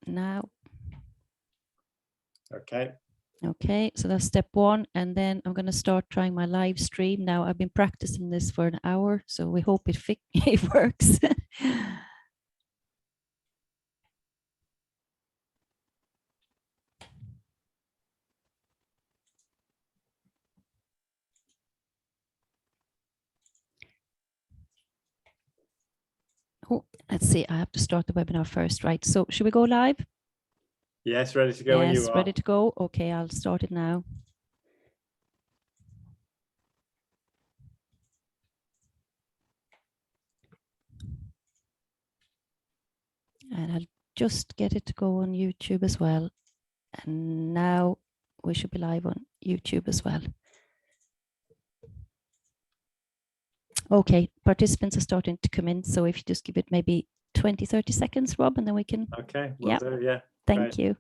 now. Okay. Okay, so that's step one. And then I'm going to start trying my live stream. Now, I've been practicing this for an hour, so we hope it works. Oh, let's see. I have to start the webinar first, right? So should we go live? Yes, ready to go when you are. Ready to go. Okay, I'll start it now. And I'll just get it to go on YouTube as well. And now we should be live on YouTube as well. Okay, participants are starting to come in. So if you just give it maybe 20, 30 seconds, Rob, and then we can. Okay, will do, yeah. Thank you.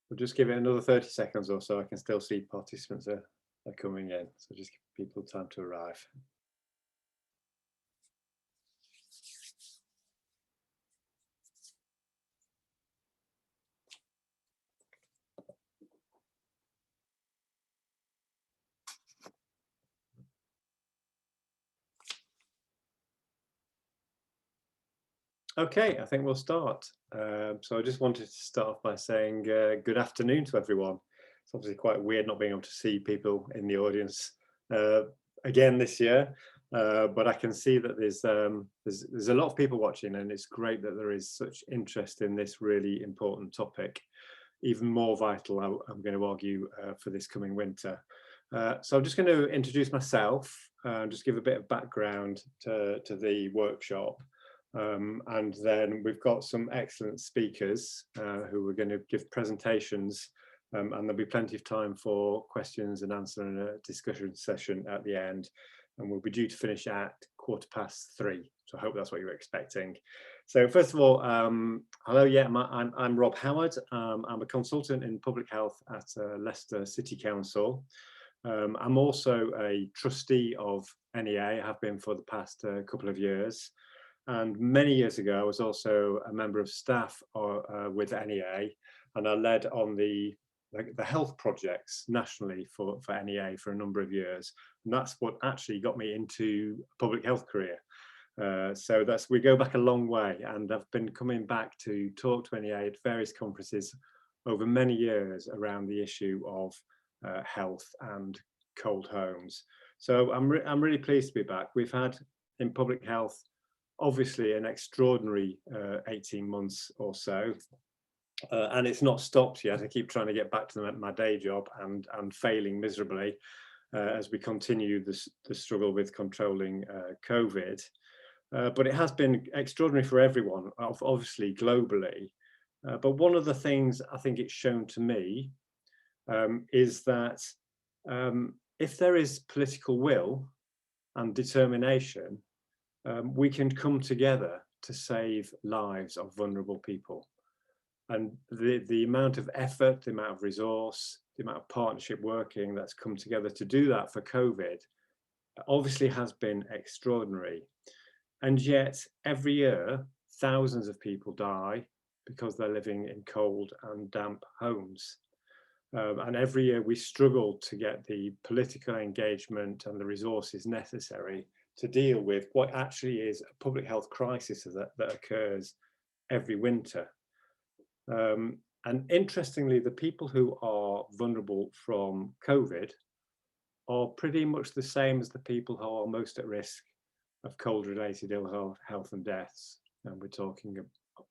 We'll just give it another 30 seconds or so. I can still see participants are coming in. So just give people time to arrive. Okay, I think we'll start. So I just wanted to start off by saying good afternoon to everyone. It's obviously quite weird not being able to see people in the audience again this year, but I can see that there's a lot of people watching, and it's great that there is such interest in this really important topic. Even more vital, I'm going to argue, for this coming winter. So I'm just going to introduce myself, just give a bit of background to the workshop. And then we've got some excellent speakers who are going to give presentations, and there'll be plenty of time for questions and answer and a discussion session at the end. And we'll be due to finish at 3:15. So I hope that's what you're expecting. So first of all, hello, yeah, I'm Rob Howard. I'm a consultant in public health at Leicester City Council. I'm also a trustee of NEA, I have been for the past couple of years. And many years ago, I was also a member of staff with NEA, and I led on the health projects nationally for NEA for a number of years. And that's what actually got me into a public health career. So we go back a long way, and I've been coming back to talk to NEA at various conferences over many years around the issue of health and cold homes. So I'm really pleased to be back. We've had in public health obviously an extraordinary 18 months or so, and it's not stopped yet. I keep trying to get back to my day job and failing miserably as we continue the struggle with controlling COVID. But it has been extraordinary for everyone, obviously globally. But one of the things I think it's shown to me is that if there is political will and determination, we can come together to save lives of vulnerable people. And the amount of effort, the amount of resource, the amount of partnership working that's come together to do that for COVID obviously has been extraordinary. And yet every year, thousands of people die because they're living in cold and damp homes. And every year we struggle to get the political engagement and the resources necessary to deal with what actually is a public health crisis that occurs every winter. And interestingly, the people who are vulnerable from COVID are pretty much the same as the people who are most at risk of cold-related ill health and deaths. And we're talking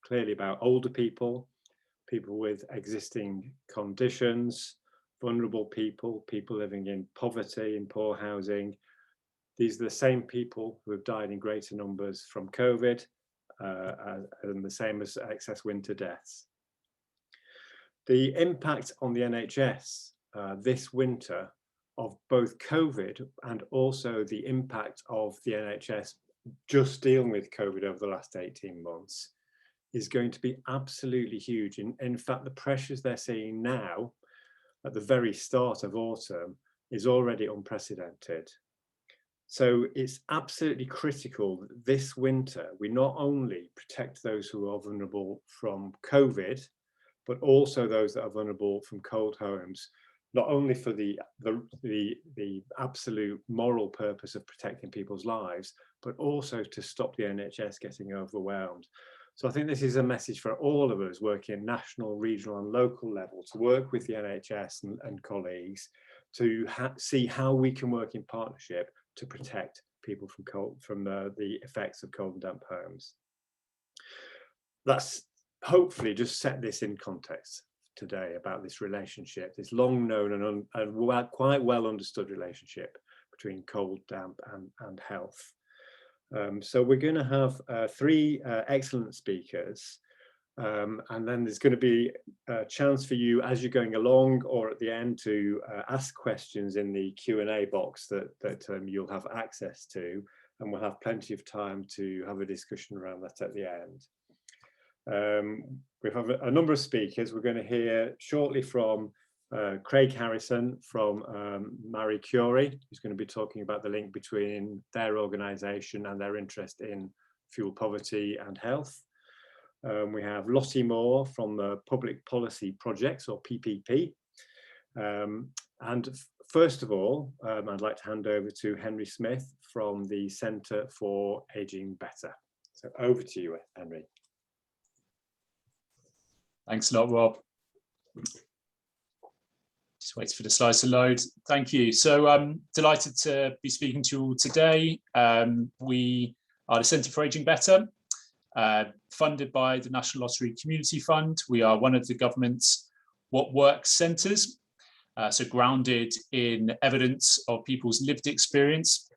clearly about older people, people with existing conditions, vulnerable people, people living in poverty, in poor housing, these are the same people who have died in greater numbers from COVID, and the same as excess winter deaths. The impact on the NHS this winter of both COVID and also the impact of the NHS just dealing with COVID over the last 18 months is going to be absolutely huge. In fact, the pressures they're seeing now at the very start of autumn is already unprecedented. So it's absolutely critical that this winter we not only protect those who are vulnerable from COVID, but also those that are vulnerable from cold homes, not only for the absolute moral purpose of protecting people's lives, but also to stop the NHS getting overwhelmed. So I think this is a message for all of us working national, regional and local level to work with the NHS and colleagues to see how we can work in partnership to protect people from the effects of cold and damp homes. That's hopefully just set this in context today about this relationship, this long known and quite well understood relationship between cold, damp and health. So we're going to have three excellent speakers, and then there's going to be a chance for you as you're going along or at the end to ask questions in the Q&A box that you'll have access to, and we'll have plenty of time to have a discussion around that at the end. We have a number of speakers. We're going to hear shortly from Craig Harrison from Marie Curie, who's going to be talking about the link between their organisation and their interest in fuel poverty and health. We have Lottie Moore from the Public Policy Projects, or PPP. And first of all, I'd like to hand over to Henry Smith from the Centre for Ageing Better. So over to you, Henry. Thanks a lot, Rob. Just wait for the slides to load. Thank you. So I'm delighted to be speaking to you all today. We are the Centre for Ageing Better, funded by the National Lottery Community Fund. We are one of the government's What Works centres, so grounded in evidence of people's lived experience.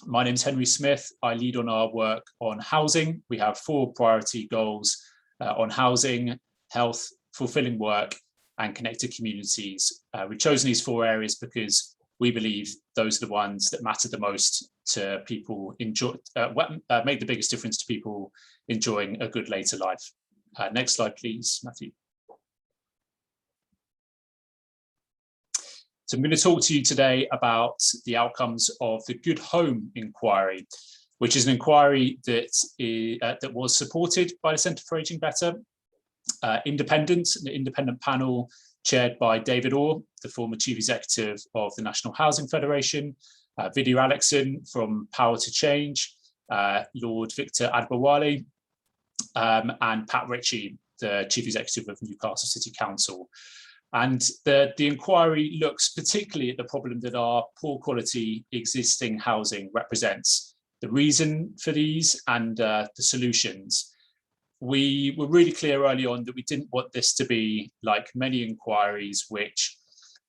My name is Henry Smith. I lead on our work on housing. We have 4 priority goals on housing, health, fulfilling work, and connected communities. We've chosen these 4 areas because we believe those are the ones that matter the most to people, make the biggest difference to people enjoying a good later life. Next slide, please, Matthew. So I'm going to talk to you today about the outcomes of the Good Home Inquiry, which is an inquiry that was supported by the Centre for Ageing Better, an independent panel chaired by David Orr, the former Chief Executive of the National Housing Federation, Vidya Alexon from Power to Change, Lord Victor Adbawali, and Pat Ritchie, the Chief Executive of Newcastle City Council. And the inquiry looks particularly at the problem that our poor quality existing housing represents, the reason for these and the solutions. We were really clear early on that we didn't want this to be like many inquiries which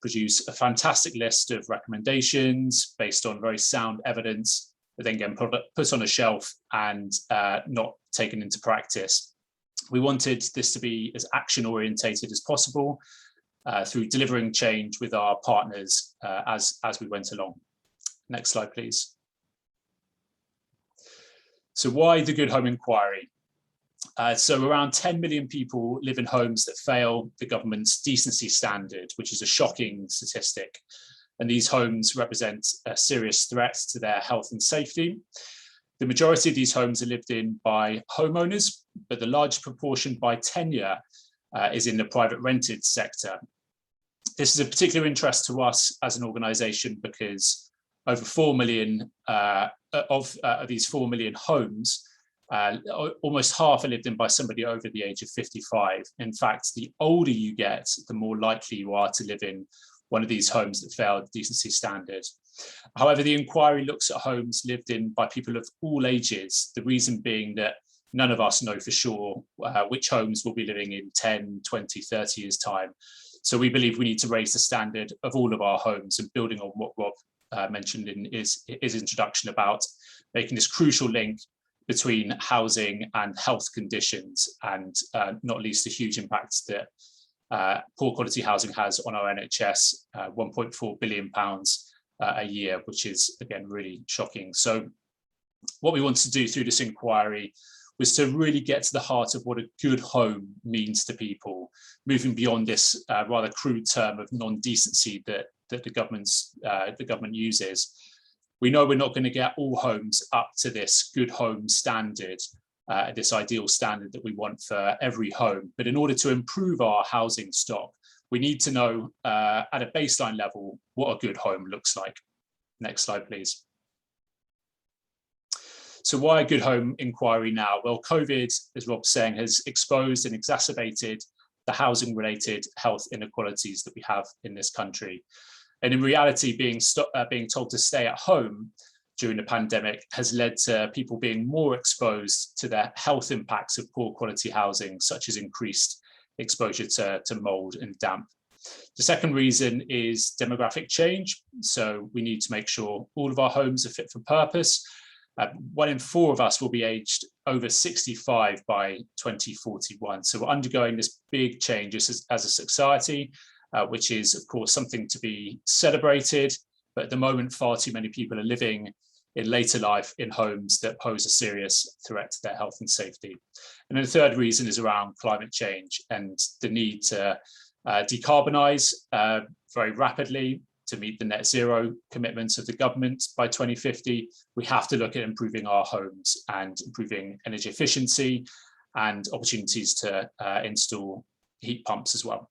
produce a fantastic list of recommendations based on very sound evidence, but then get put on a shelf and not taken into practice. We wanted this to be as action orientated as possible through delivering change with our partners as we went along. Next slide, please. So why the Good Home Inquiry? So around 10 million people live in homes that fail the government's decency standard, which is a shocking statistic. And these homes represent a serious threat to their health and safety. The majority of these homes are lived in by homeowners, but the large proportion by tenure is in the private rented sector. This is a particular interest to us as an organisation because over 4 million of these 4 million homes, almost half are lived in by somebody over the age of 55. In fact, the older you get, the more likely you are to live in one of these homes that fail the decency standard. However, the inquiry looks at homes lived in by people of all ages, the reason being that none of us know for sure which homes we'll be living in 10, 20, 30 years' time. So we believe we need to raise the standard of all of our homes, and building on what Rob mentioned in his introduction about making this crucial link between housing and health conditions, and not least the huge impact that poor quality housing has on our NHS, £1.4 billion a year, which is again really shocking. So what we want to do through this inquiry was to really get to the heart of what a good home means to people, moving beyond this rather crude term of non-decency that the government uses. We know we're not going to get all homes up to this good home standard, this ideal standard that we want for every home. But in order to improve our housing stock, we need to know at a baseline level what a good home looks like. Next slide, please. So why a good home inquiry now? Well, COVID, as Rob's saying, has exposed and exacerbated the housing-related health inequalities that we have in this country. And in reality, being told to stay at home during the pandemic has led to people being more exposed to the health impacts of poor quality housing, such as increased exposure to mold and damp. The second reason is demographic change. So we need to make sure all of our homes are fit for purpose. 1 in 4 of us will be aged over 65 by 2041. So we're undergoing this big change as a society, which is, of course, something to be celebrated. But at the moment, far too many people are living in later life in homes that pose a serious threat to their health and safety. And then the third reason is around climate change and the need to decarbonise very rapidly to meet the net zero commitments of the government by 2050. We have to look at improving our homes and improving energy efficiency and opportunities to install heat pumps as well.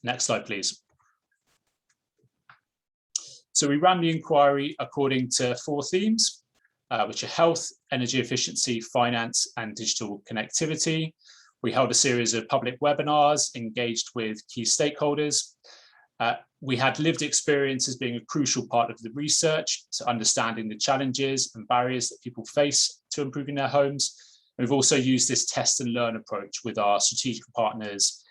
Next slide, please. So we ran the inquiry according to 4 themes, which are health, energy efficiency, finance, and digital connectivity. We held a series of public webinars, engaged with key stakeholders. We had lived experience as being a crucial part of the research, so understanding the challenges and barriers that people face to improving their homes. And we've also used this test and learn approach with our strategic partners,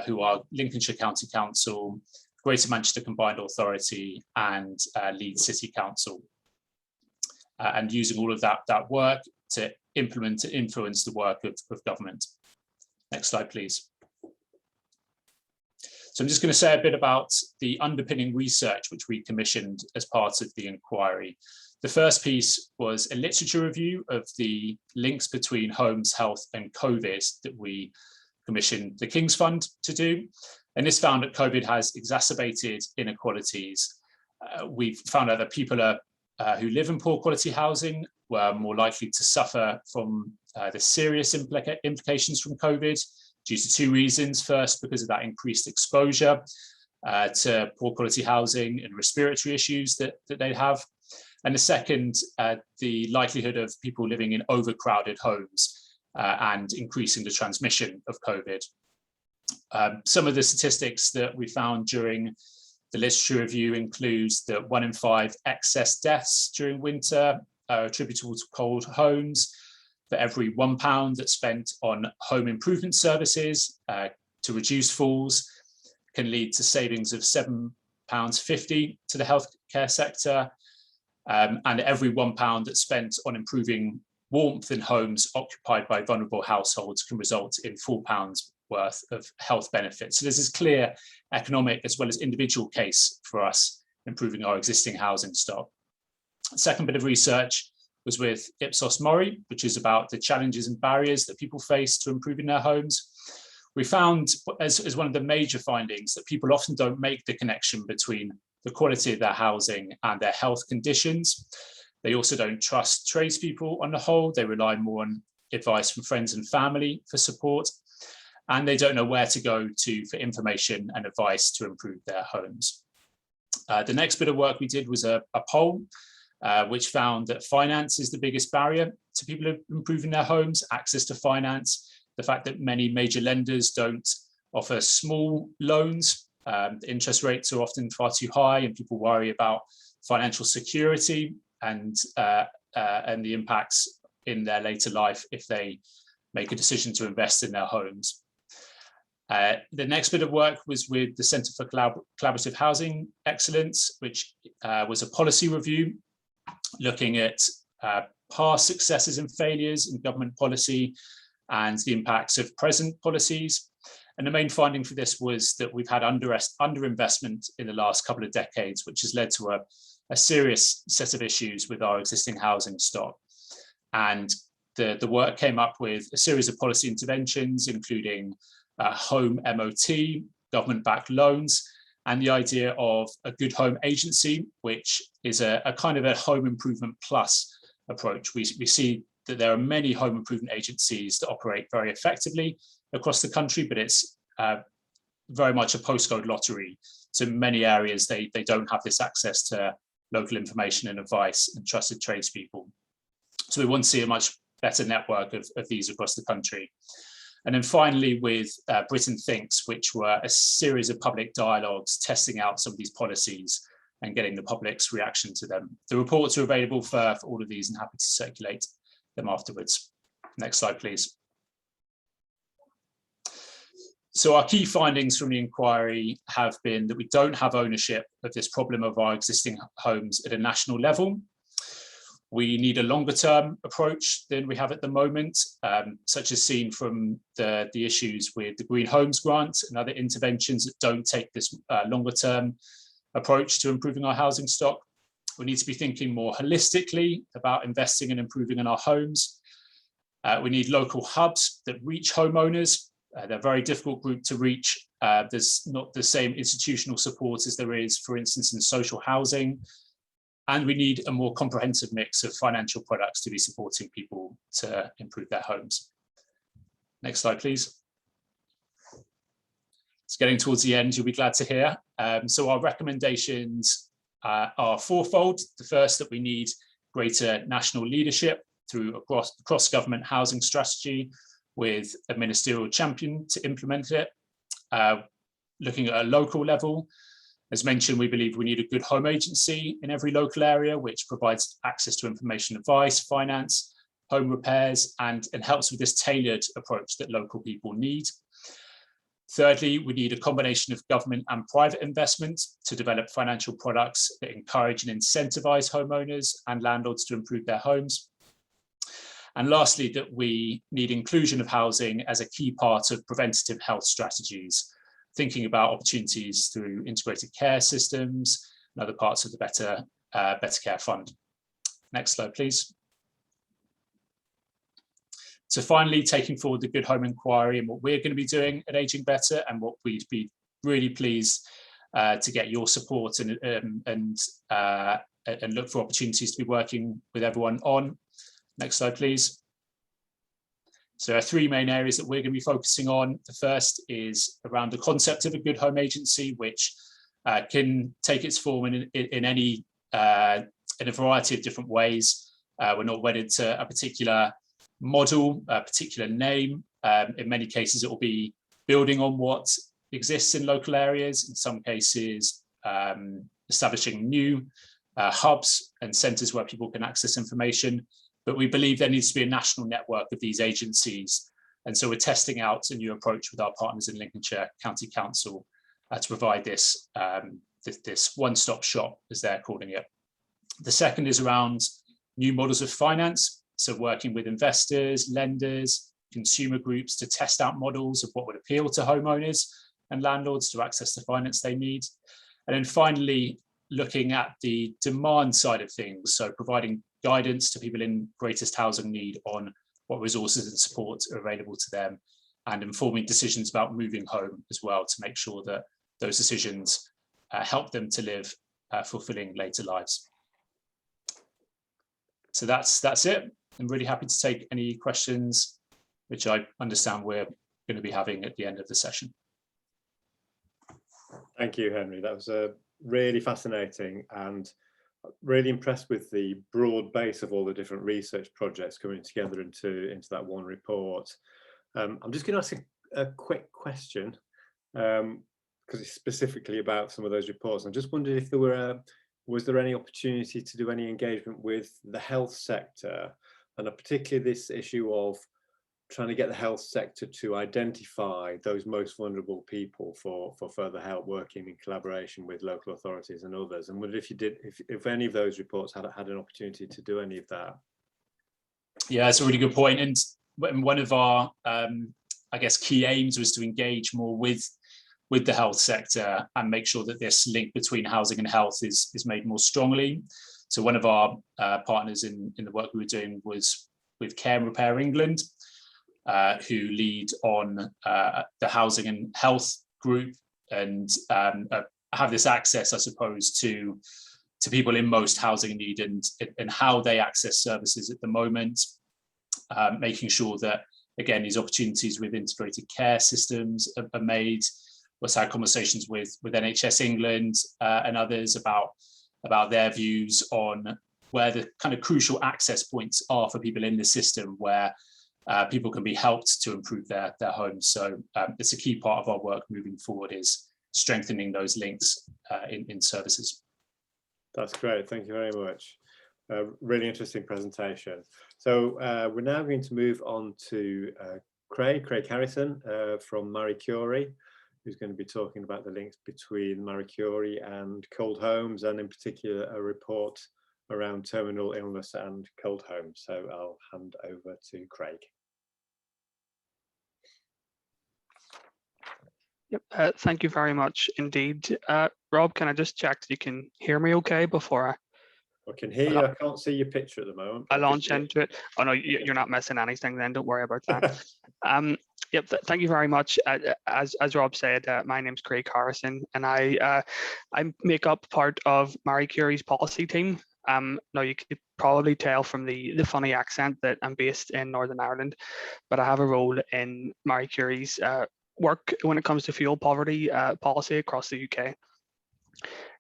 who are Lincolnshire County Council, Greater Manchester Combined Authority, and Leeds City Council, and using all of that work to implement and influence the work of government. Next slide, please. So I'm just going to say a bit about the underpinning research which we commissioned as part of the inquiry. The first piece was a literature review of the links between homes, health, and COVID that we commissioned the King's Fund to do. And this found that COVID has exacerbated inequalities. We've found out that people who live in poor quality housing were more likely to suffer from the serious implications from COVID due to 2 reasons. First, because of that increased exposure to poor quality housing and respiratory issues that they have. And the second, the likelihood of people living in overcrowded homes and increasing the transmission of COVID. Some of the statistics that we found during the literature review includes that 1 in 5 excess deaths during winter are attributable to cold homes. For every £1 that's spent on home improvement services to reduce falls can lead to savings of £7.50 to the healthcare sector. And every £1 that's spent on improving warmth in homes occupied by vulnerable households can result in £4 worth of health benefits. So there's this clear economic as well as individual case for us improving our existing housing stock. Second bit of research was with Ipsos Mori, which is about the challenges and barriers that people face to improving their homes. We found as one of the major findings that people often don't make the connection between the quality of their housing and their health conditions. They also don't trust tradespeople on the whole. They rely more on advice from friends and family for support. And they don't know where to go to for information and advice to improve their homes. The next bit of work we did was a poll, which found that finance is the biggest barrier to people improving their homes, access to finance, the fact that many major lenders don't offer small loans. The interest rates are often far too high and people worry about financial security and the impacts in their later life if they make a decision to invest in their homes. The next bit of work was with the Centre for Collaborative Housing Excellence, which was a policy review looking at past successes and failures in government policy and the impacts of present policies. And the main finding for this was that we've had underinvestment in the last couple of decades, which has led to a serious set of issues with our existing housing stock. And the work came up with a series of policy interventions, including home MOT, government-backed loans, and the idea of a good home agency, which is a kind of a home improvement plus approach. We see that there are many home improvement agencies that operate very effectively across the country, but it's very much a postcode lottery. So in many areas, they don't have this access to local information and advice and trusted tradespeople. So we want to see a much better network of these across the country. And then finally, with Britain Thinks, which were a series of public dialogues testing out some of these policies and getting the public's reaction to them. The reports are available for all of these and happy to circulate them afterwards. Next slide, please. So our key findings from the inquiry have been that we don't have ownership of this problem of our existing homes at a national level. We need a longer term approach than we have at the moment, such as seen from the issues with the Green Homes Grant and other interventions that don't take this longer term approach to improving our housing stock. We need to be thinking more holistically about investing and improving in our homes. We need local hubs that reach homeowners. They're a very difficult group to reach. There's not the same institutional support as there is, for instance, in social housing. And we need a more comprehensive mix of financial products to be supporting people to improve their homes. Next slide, please. It's getting towards the end, you'll be glad to hear. So our recommendations are fourfold. The first, that we need greater national leadership through a cross-government housing strategy with a ministerial champion to implement it. Looking at a local level, as mentioned, we believe we need a good home agency in every local area, which provides access to information, advice, finance, home repairs, and helps with this tailored approach that local people need. Thirdly, we need a combination of government and private investment to develop financial products that encourage and incentivize homeowners and landlords to improve their homes. And lastly, that we need inclusion of housing as a key part of preventative health strategies, thinking about opportunities through integrated care systems and other parts of the Better Care Fund. Next slide, please. So finally, taking forward the Good Home Inquiry and what we're going to be doing at Aging Better, and what we'd be really pleased to get your support and look for opportunities to be working with everyone on. Next slide, please. So there are three main areas that we're going to be focusing on. The first is around the concept of a good home agency, which can take its form in a variety of different ways. We're not wedded to a particular model, a particular name. In many cases, it will be building on what exists in local areas. In some cases, establishing new hubs and centres where people can access information. But we believe there needs to be a national network of these agencies. And so we're testing out a new approach with our partners in Lincolnshire County Council to provide this, this one-stop shop, as they're calling it. The second is around new models of finance. So working with investors, lenders, consumer groups to test out models of what would appeal to homeowners and landlords to access the finance they need. And then finally, looking at the demand side of things. So providing guidance to people in greatest housing need on what resources and support are available to them, and informing decisions about moving home as well, to make sure that those decisions help them to live fulfilling later lives. So that's it. I'm really happy to take any questions, which I understand we're going to be having at the end of the session. Thank you, Henry. That was really fascinating, and really impressed with the broad base of all the different research projects coming together into that one report. I'm just going to ask a quick question, because it's specifically about some of those reports. I just wondered if there were was there any opportunity to do any engagement with the health sector, and particularly this issue of trying to get the health sector to identify those most vulnerable people for further help, working in collaboration with local authorities and others. And wondered if you did, if any of those reports had an opportunity to do any of that. Yeah, that's a really good point. And one of our, I guess, key aims was to engage more with the health sector and make sure that this link between housing and health is made more strongly. So one of our partners in the work we were doing was with Care and Repair England, who lead on the housing and health group, and have this access, I suppose, to people in most housing need and how they access services at the moment, making sure that, again, these opportunities with integrated care systems are made. We've had conversations with NHS England and others about their views on where the kind of crucial access points are for people in the system, where people can be helped to improve their homes. So it's a key part of our work moving forward, is strengthening those links in services. That's great. Thank you very much. Really interesting presentation. So we're now going to move on to Craig Harrison from Marie Curie, who's going to be talking about the links between Marie Curie and cold homes, and in particular a report around terminal illness and cold homes. So I'll hand over to Craig. Yep, thank you very much indeed. Rob, can I just check that you can hear me okay before I can hear you. I can't see your picture at the moment. I launch into it? Oh no, you're not missing anything then, don't worry about that. Yep, thank you very much. As Rob said, my name's Craig Harrison, and I make up part of Marie Curie's policy team. Now you could probably tell from the funny accent that I'm based in Northern Ireland, but I have a role in Marie Curie's work when it comes to fuel poverty policy across the UK.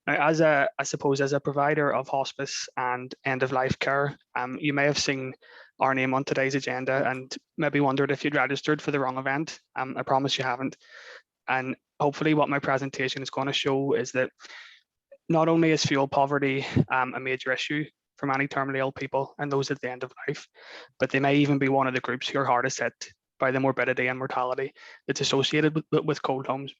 Now, I suppose as a provider of hospice and end-of-life care, you may have seen our name on today's agenda and maybe wondered if you'd registered for the wrong event. I promise you haven't. And hopefully what my presentation is going to show is that not only is fuel poverty a major issue for many terminally ill people and those at the end of life, but they may even be one of the groups who are hardest hit by the morbidity and mortality that's associated with cold homes.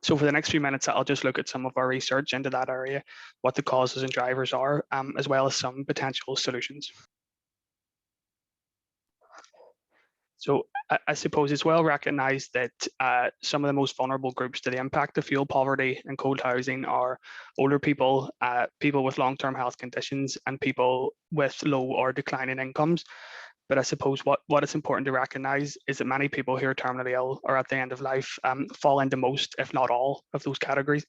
So for the next few minutes, I'll just look at some of our research into that area, what the causes and drivers are, as well as some potential solutions. So I suppose it's well recognized that some of the most vulnerable groups to the impact of fuel poverty and cold housing are older people, people with long-term health conditions, and people with low or declining incomes. But I suppose what is important to recognize is that many people who are terminally ill or at the end of life fall into most, if not all, of those categories.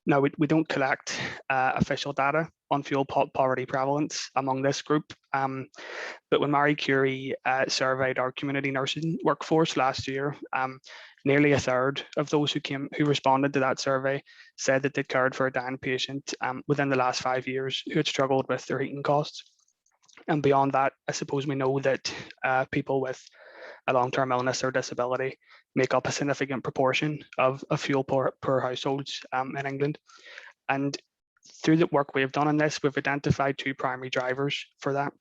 Now, we don't collect official data on fuel poverty prevalence among this group, but when Marie Curie surveyed our community nursing workforce last year, nearly a third of those who responded to that survey said that they'd cared for a dying patient within the last 5 years who had struggled with their heating costs. And beyond that, I suppose we know that people with a long-term illness or disability make up a significant proportion of fuel poor households in England. And through the work we have done on this, we've identified two primary drivers for that.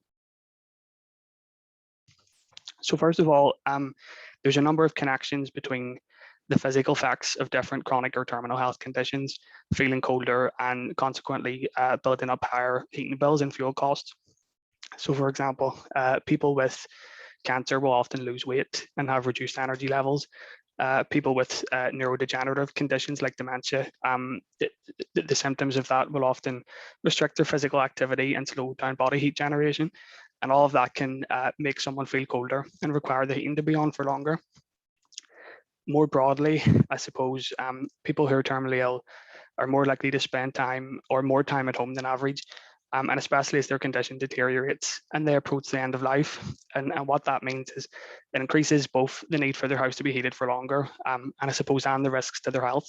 So first of all, there's a number of connections between the physical facts of different chronic or terminal health conditions, feeling colder, and consequently building up higher heating bills and fuel costs. So for example, people with cancer will often lose weight and have reduced energy levels. People with neurodegenerative conditions like dementia, the symptoms of that will often restrict their physical activity and slow down body heat generation. And all of that can make someone feel colder and require the heating to be on for longer. More broadly, I suppose people who are terminally ill are more likely to spend more time at home than average. And especially as their condition deteriorates and they approach the end of life. And what that means is it increases both the need for their house to be heated for longer, and I suppose, and the risks to their health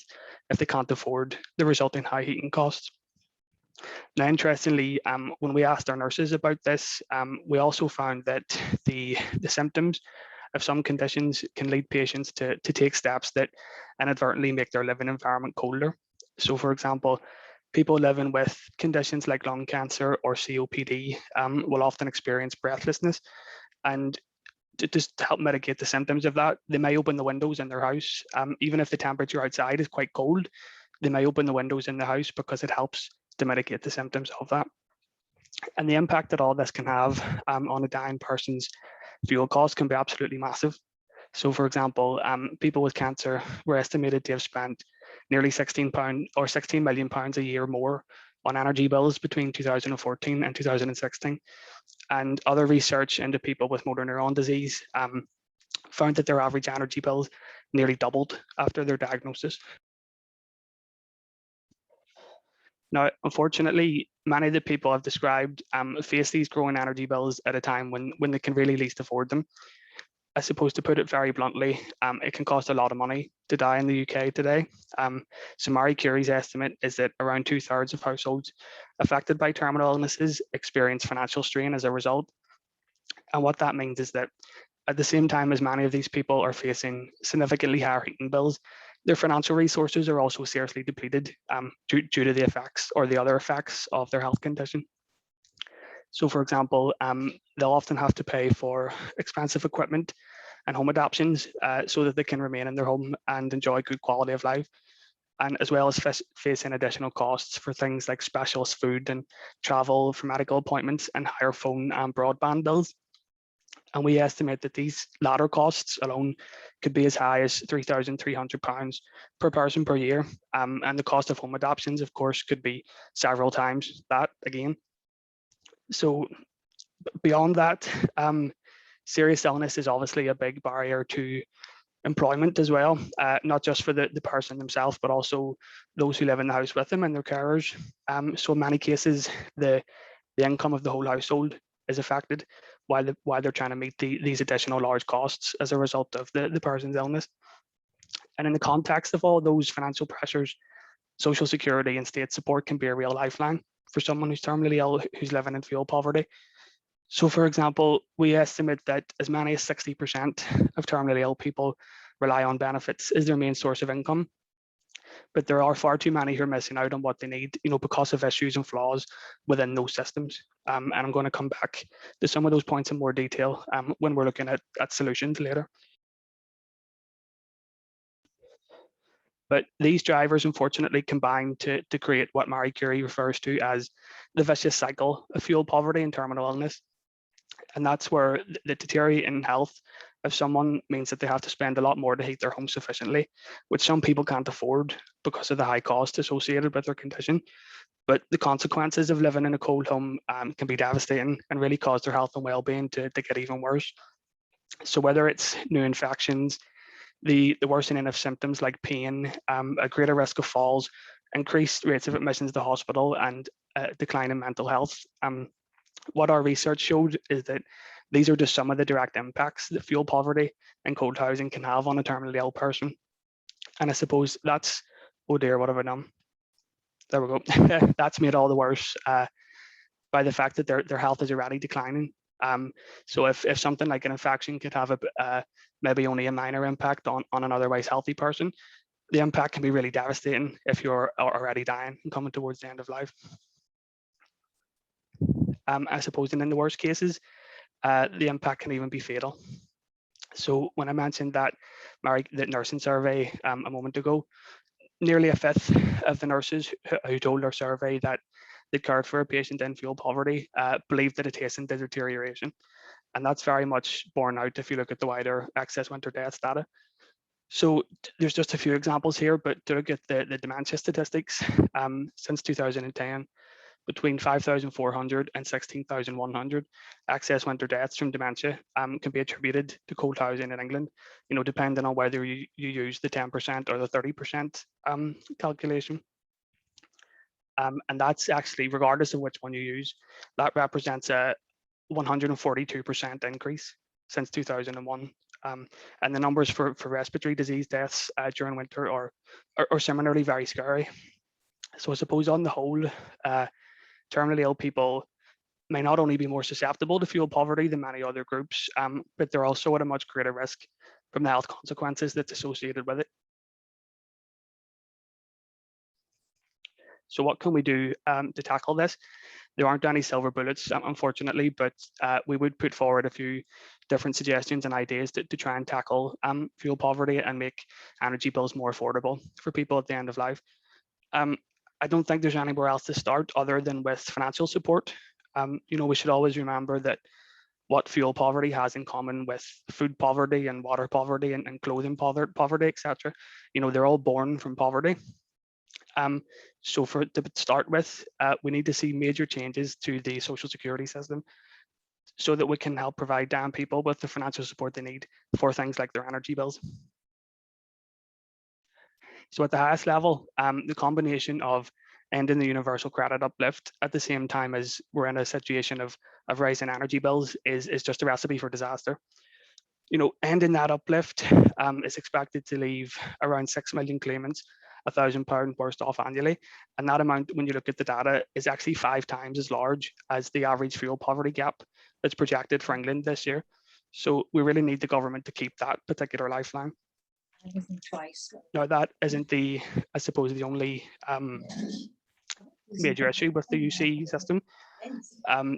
if they can't afford the resulting high heating costs. Now, interestingly, when we asked our nurses about this, we also found that the symptoms of some conditions can lead patients to take steps that inadvertently make their living environment colder. So for example, people living with conditions like lung cancer or COPD will often experience breathlessness, and just to help mitigate the symptoms of that, they may open the windows in their house. Even if the temperature outside is quite cold, they may open the windows in the house because it helps to mitigate the symptoms of that. And the impact that all this can have on a dying person's fuel costs can be absolutely massive. So for example, people with cancer were estimated to have spent nearly £16 million a year more on energy bills between 2014 and 2016. And other research into people with motor neuron disease found that their average energy bills nearly doubled after their diagnosis. Now, unfortunately, many of the people I've described face these growing energy bills at a time when they can really least afford them. I suppose, to put it very bluntly, it can cost a lot of money to die in the UK today. So Marie Curie's estimate is that around 2/3 of households affected by terminal illnesses experience financial strain as a result. And what that means is that at the same time as many of these people are facing significantly higher heating bills, their financial resources are also seriously depleted due to the effects or the other effects of their health condition. So for example, they'll often have to pay for expensive equipment and home adaptations so that they can remain in their home and enjoy good quality of life, and as well as facing additional costs for things like specialist food and travel for medical appointments and higher phone and broadband bills. And we estimate that these latter costs alone could be as high as £3,300 per person per year. And the cost of home adaptations, of course, could be several times that again. So beyond that, serious illness is obviously a big barrier to employment as well, not just for the person themselves, but also those who live in the house with them and their carers. So in many cases, the income of the whole household is affected while they're trying to meet these additional large costs as a result of the person's illness. And in the context of all those financial pressures, social security and state support can be a real lifeline for someone who's terminally ill, who's living in fuel poverty. So for example, we estimate that as many as 60% of terminally ill people rely on benefits as their main source of income. But there are far too many who are missing out on what they need, because of issues and flaws within those systems. And I'm going to come back to some of those points in more detail when we're looking at solutions later. But these drivers, unfortunately, combine to create what Marie Curie refers to as the vicious cycle of fuel poverty and terminal illness. And that's where the deteriorating health of someone means that they have to spend a lot more to heat their home sufficiently, which some people can't afford because of the high cost associated with their condition. But the consequences of living in a cold home can be devastating and really cause their health and well-being to get even worse. So whether it's new infections, the worsening of symptoms like pain, a greater risk of falls, increased rates of admissions to hospital, and decline in mental health. What our research showed is that these are just some of the direct impacts that fuel poverty and cold housing can have on a terminally ill person. And I suppose that's, oh dear, what have I done? There we go. That's made all the worse by the fact that their health is already declining. So if something like an infection could have maybe only a minor impact on an otherwise healthy person, the impact can be really devastating if you're already dying and coming towards the end of life. I suppose, and in the worst cases, the impact can even be fatal. So when I mentioned that nursing survey a moment ago, nearly a fifth of the nurses who told our survey that they cared for a patient in fuel poverty believed that it hastened their deterioration. And that's very much borne out if you look at the wider excess winter deaths data. So there's just a few examples here, but to look at the dementia statistics, since 2010, between 5,400 and 16,100 excess winter deaths from dementia can be attributed to cold housing in England, depending on whether you use the 10% or the 30% calculation. And that's actually, regardless of which one you use, that represents a 142% increase since 2001. And the numbers for respiratory disease deaths during winter are similarly very scary. So I suppose on the whole, terminally ill people may not only be more susceptible to fuel poverty than many other groups, but they're also at a much greater risk from the health consequences that's associated with it. So what can we do to tackle this? There aren't any silver bullets, unfortunately, but we would put forward a few different suggestions and ideas to try and tackle fuel poverty and make energy bills more affordable for people at the end of life. I don't think there's anywhere else to start other than with financial support. We should always remember that what fuel poverty has in common with food poverty and water poverty and clothing poverty, etc. They're all born from poverty. So to start with, we need to see major changes to the social security system so that we can help provide down people with the financial support they need for things like their energy bills. So at the highest level, the combination of ending the universal credit uplift at the same time as we're in a situation of rising energy bills is just a recipe for disaster. Ending that uplift is expected to leave around 6 million claimants £1,000 worse off annually. And that amount, when you look at the data, is actually 5 times as large as the average fuel poverty gap that's projected for England this year. So we really need the government to keep that particular lifeline. Now, that isn't I suppose, the only major issue with the UC system.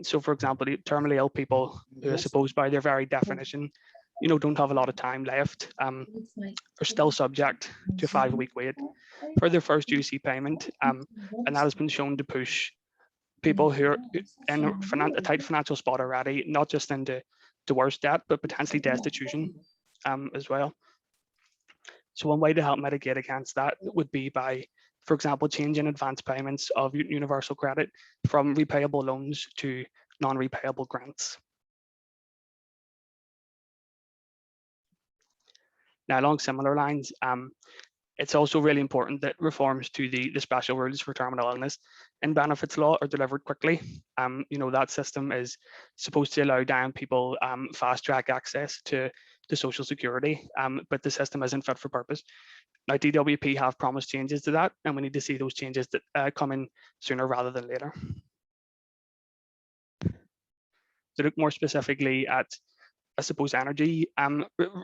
So, for example, terminally ill people who, I suppose, by their very definition, don't have a lot of time left, are still subject to a 5-week wait for their first UC payment, and that has been shown to push people who are in a tight financial spot already, not just into worse debt, but potentially destitution as well. So one way to help mitigate against that would be by, for example, changing advance payments of universal credit from repayable loans to non-repayable grants. Now, along similar lines, it's also really important that reforms to the special rules for terminal illness and benefits law are delivered quickly. That system is supposed to allow down people fast-track access to Social Security, but the system isn't fit for purpose. Now, DWP have promised changes to that, and we need to see those changes that come in sooner rather than later. To look more specifically at, I suppose, energy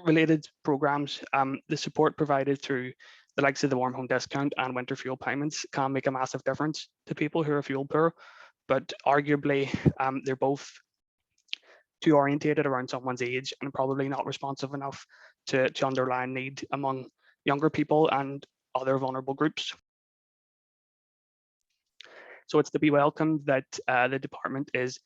related programs, the support provided through the likes of the warm home discount and winter fuel payments can make a massive difference to people who are fuel poor, but arguably they're both too orientated around someone's age and probably not responsive enough to underlying need among younger people and other vulnerable groups. So it's to be welcomed that the department is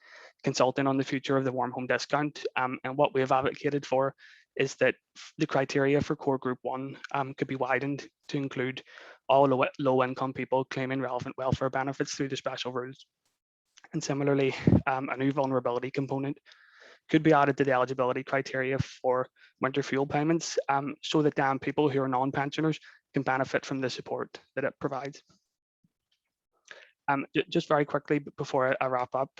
consulting on the future of the warm home discount, and what we have advocated for is that the criteria for core group 1 could be widened to include all low income people claiming relevant welfare benefits through the special rules. And similarly, a new vulnerability component could be added to the eligibility criteria for winter fuel payments, so that people who are non-pensioners can benefit from the support that it provides. Just very quickly before I wrap up,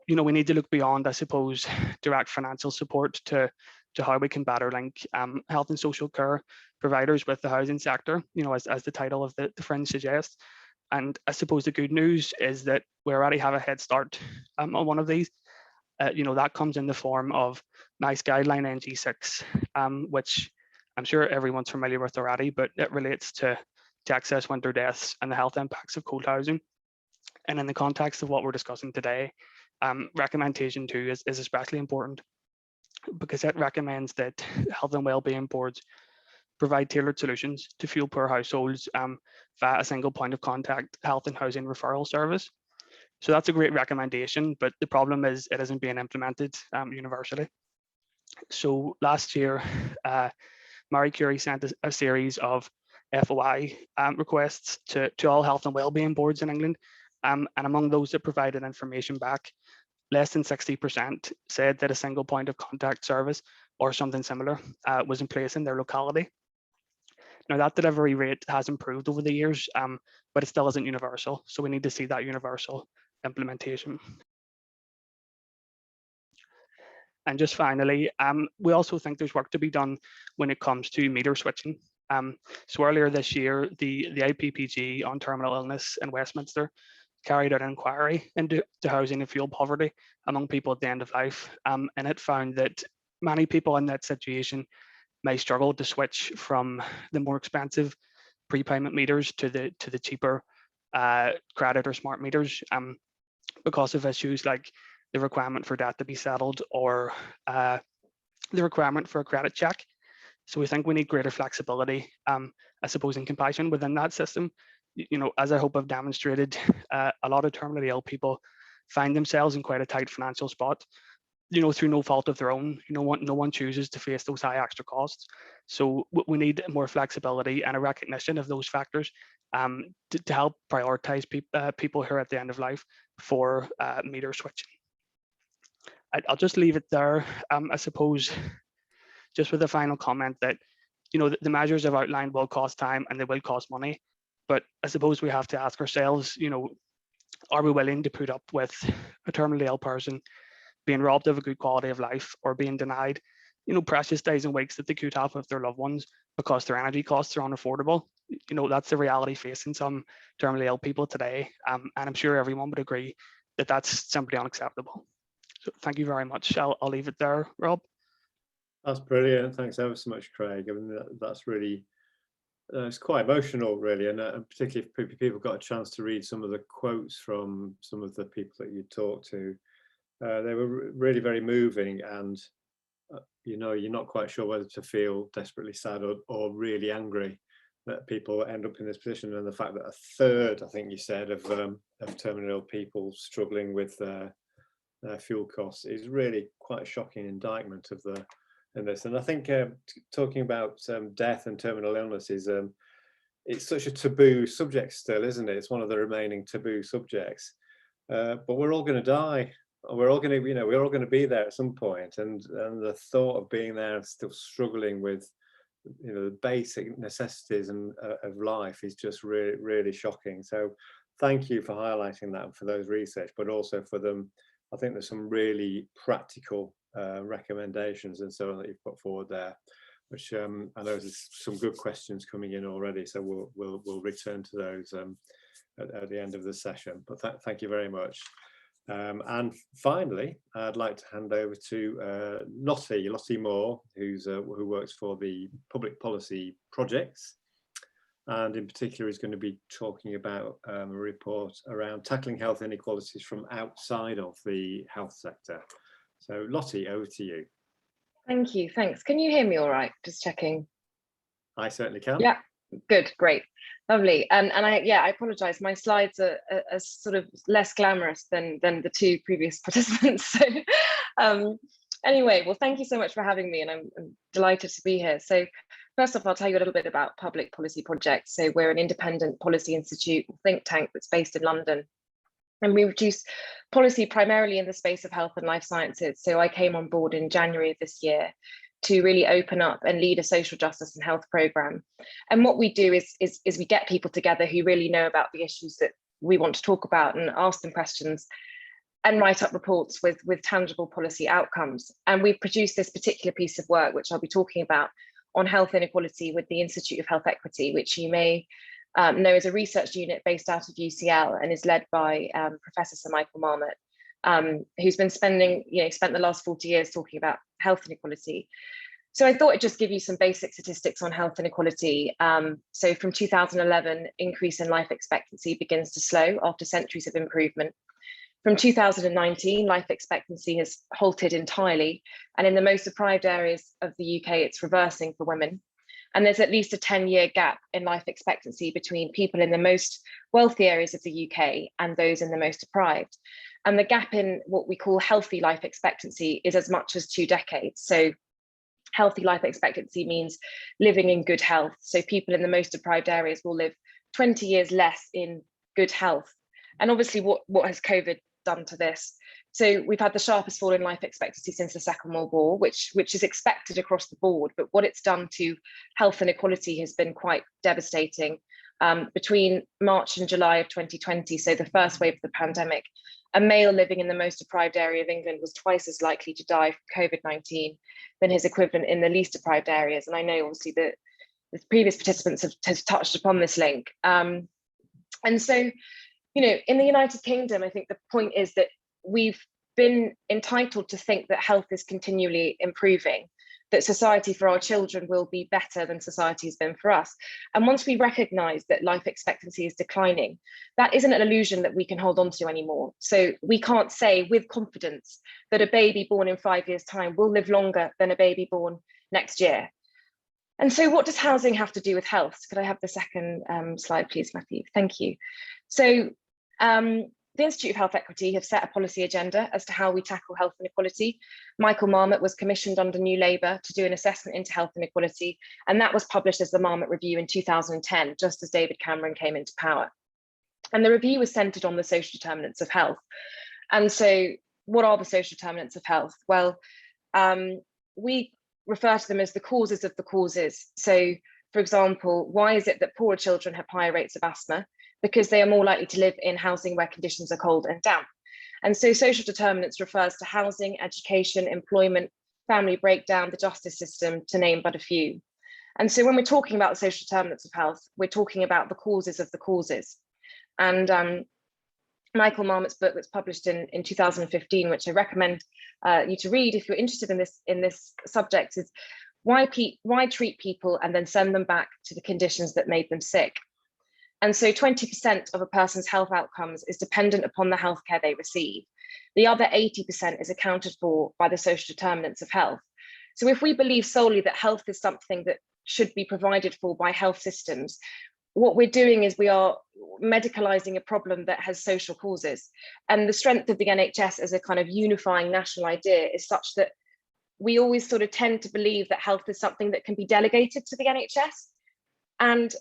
we need to look beyond, I suppose, direct financial support to how we can better link health and social care providers with the housing sector, as the title of the fringe suggests. And I suppose the good news is that we already have a head start on one of these. That comes in the form of NICE guideline NG6, which I'm sure everyone's familiar with already, but it relates to excess winter deaths and the health impacts of cold housing. And in the context of what we're discussing today, recommendation 2 is especially important because it recommends that health and wellbeing boards provide tailored solutions to fuel poor households via a single point of contact health and housing referral service. So that's a great recommendation, but the problem is it isn't being implemented universally. So last year, Marie Curie sent a series of FOI requests to all health and wellbeing boards in England, and among those that provided information back, less than 60% said that a single point of contact service or something similar was in place in their locality. Now, that delivery rate has improved over the years, but it still isn't universal, so we need to see that universal implementation. And just finally, we also think there's work to be done when it comes to meter switching. So earlier this year, the IPPG on terminal illness in Westminster carried out an inquiry into housing and fuel poverty among people at the end of life, and it found that many people in that situation may struggle to switch from the more expensive prepayment meters to the cheaper credit or smart meters because of issues like the requirement for debt to be settled or the requirement for a credit check. So we think we need greater flexibility, I suppose, in compassion within that system. As I hope I've demonstrated, a lot of terminally ill people find themselves in quite a tight financial spot, through no fault of their own. No one chooses to face those high extra costs. So we need more flexibility and a recognition of those factors to help prioritize people who are at the end of life for meter switching. I'll just leave it there, I suppose, just with a final comment that, the measures I've outlined will cost time and they will cost money. But I suppose we have to ask ourselves, are we willing to put up with a terminally ill person being robbed of a good quality of life or being denied, precious days and weeks that they could have with their loved ones because their energy costs are unaffordable? That's the reality facing some terminally ill people today. And I'm sure everyone would agree that that's simply unacceptable. So thank you very much. I'll leave it there, Rob. That's brilliant. Thanks ever so much, Craig. I mean, that's really, it's quite emotional, really, and particularly if people got a chance to read some of the quotes from some of the people that you talked to. They were really very moving, and you're not quite sure whether to feel desperately sad or really angry that people end up in this position, and the fact that a third, I think you said, of terminally ill people struggling with their fuel costs is really quite a shocking indictment of this. And I think talking about death and terminal illness is it's such a taboo subject still, isn't it? It's one of the remaining taboo subjects. But we're all going to die. We're all going to, we're all going to be there at some point. And the thought of being there and still struggling with, the basic necessities of life is just really, really shocking. So thank you for highlighting that for those research, but also for them. I think there's some really practical recommendations and so on that you've put forward there, which I know there's some good questions coming in already. So we'll return to those at the end of the session. But thank you very much. And finally, I'd like to hand over to Lottie Moore, who works for the Public Policy Projects, and in particular is going to be talking about a report around tackling health inequalities from outside of the health sector. So Lottie, over to you. Thank you, thanks. Can you hear me all right? Just checking. I certainly can. Yeah, good, great, lovely. And I apologise, my slides are sort of less glamorous than the two previous participants. So anyway, well, thank you so much for having me, and I'm delighted to be here. So first off, I'll tell you a little bit about Public Policy Projects. So we're an independent policy institute think tank that's based in London. And we produce policy primarily in the space of health and life sciences. So I came on board in January of this year to really open up and lead a social justice and health program. And what we do is we get people together who really know about the issues that we want to talk about and ask them questions and write up reports with tangible policy outcomes. And we've produced this particular piece of work, which I'll be talking about, on health inequality with the Institute of Health Equity, which you may know is a research unit based out of UCL and is led by Professor Sir Michael Marmot, who's been spent the last 40 years talking about health inequality. So I thought I'd just give you some basic statistics on health inequality. So from 2011, increase in life expectancy begins to slow after centuries of improvement. From 2019, life expectancy has halted entirely, and in the most deprived areas of the UK, it's reversing for women. And there's at least a 10-year gap in life expectancy between people in the most wealthy areas of the UK and those in the most deprived. And the gap in what we call healthy life expectancy is as much as 2 decades. So healthy life expectancy means living in good health. So people in the most deprived areas will live 20 years less in good health. And obviously what has COVID done to this? So we've had the sharpest fall in life expectancy since the Second World War, which is expected across the board. But what it's done to health inequality has been quite devastating. Between March and July of 2020, so the first wave of the pandemic, a male living in the most deprived area of England was twice as likely to die from COVID-19 than his equivalent in the least deprived areas. And I know obviously that the previous participants have touched upon this link. And so, in the United Kingdom, I think the point is that we've been entitled to think that health is continually improving. that society for our children will be better than society has been for us. And once we recognize that life expectancy is declining, that isn't an illusion that we can hold on to anymore. So we can't say with confidence that a baby born in 5 years' time will live longer than a baby born next year. And so what does housing have to do with health? Could I have the second slide, please, Matthew? Thank you. So the Institute of Health Equity have set a policy agenda as to how we tackle health inequality. Michael Marmot was commissioned under New Labour to do an assessment into health inequality, and that was published as the Marmot Review in 2010, just as David Cameron came into power. And the review was centred on the social determinants of health. And so what are the social determinants of health? Well, we refer to them as the causes of the causes. So, for example, why is it that poorer children have higher rates of asthma? Because they are more likely to live in housing where conditions are cold and damp. And so social determinants refers to housing, education, employment, family breakdown, the justice system, to name but a few. And so when we're talking about the social determinants of health, we're talking about the causes of the causes. And Michael Marmot's book that's published in 2015, which I recommend you to read if you're interested in this subject, is why treat people and then send them back to the conditions that made them sick. And so 20% of a person's health outcomes is dependent upon the healthcare they receive. The other 80% is accounted for by the social determinants of health. So if we believe solely that health is something that should be provided for by health systems, what we're doing is we are medicalizing a problem that has social causes. And the strength of the NHS as a kind of unifying national idea is such that we always sort of tend to believe that health is something that can be delegated to the NHS. And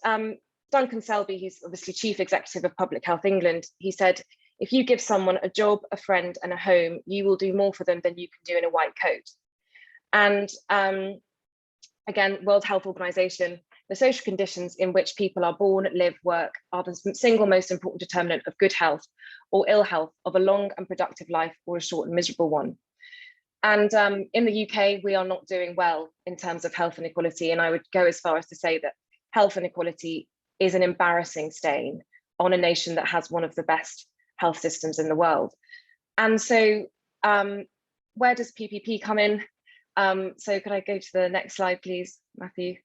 Duncan Selby, who's obviously Chief Executive of Public Health England, he said, if you give someone a job, a friend and a home, you will do more for them than you can do in a white coat. And again, World Health Organization, the social conditions in which people are born, live, work are the single most important determinant of good health or ill health, of a long and productive life or a short and miserable one. And in the UK, we are not doing well in terms of health inequality. And I would go as far as to say that health inequality is an embarrassing stain on a nation that has one of the best health systems in the world. And so where does PPP come in? So could I go to the next slide, please, Matthew?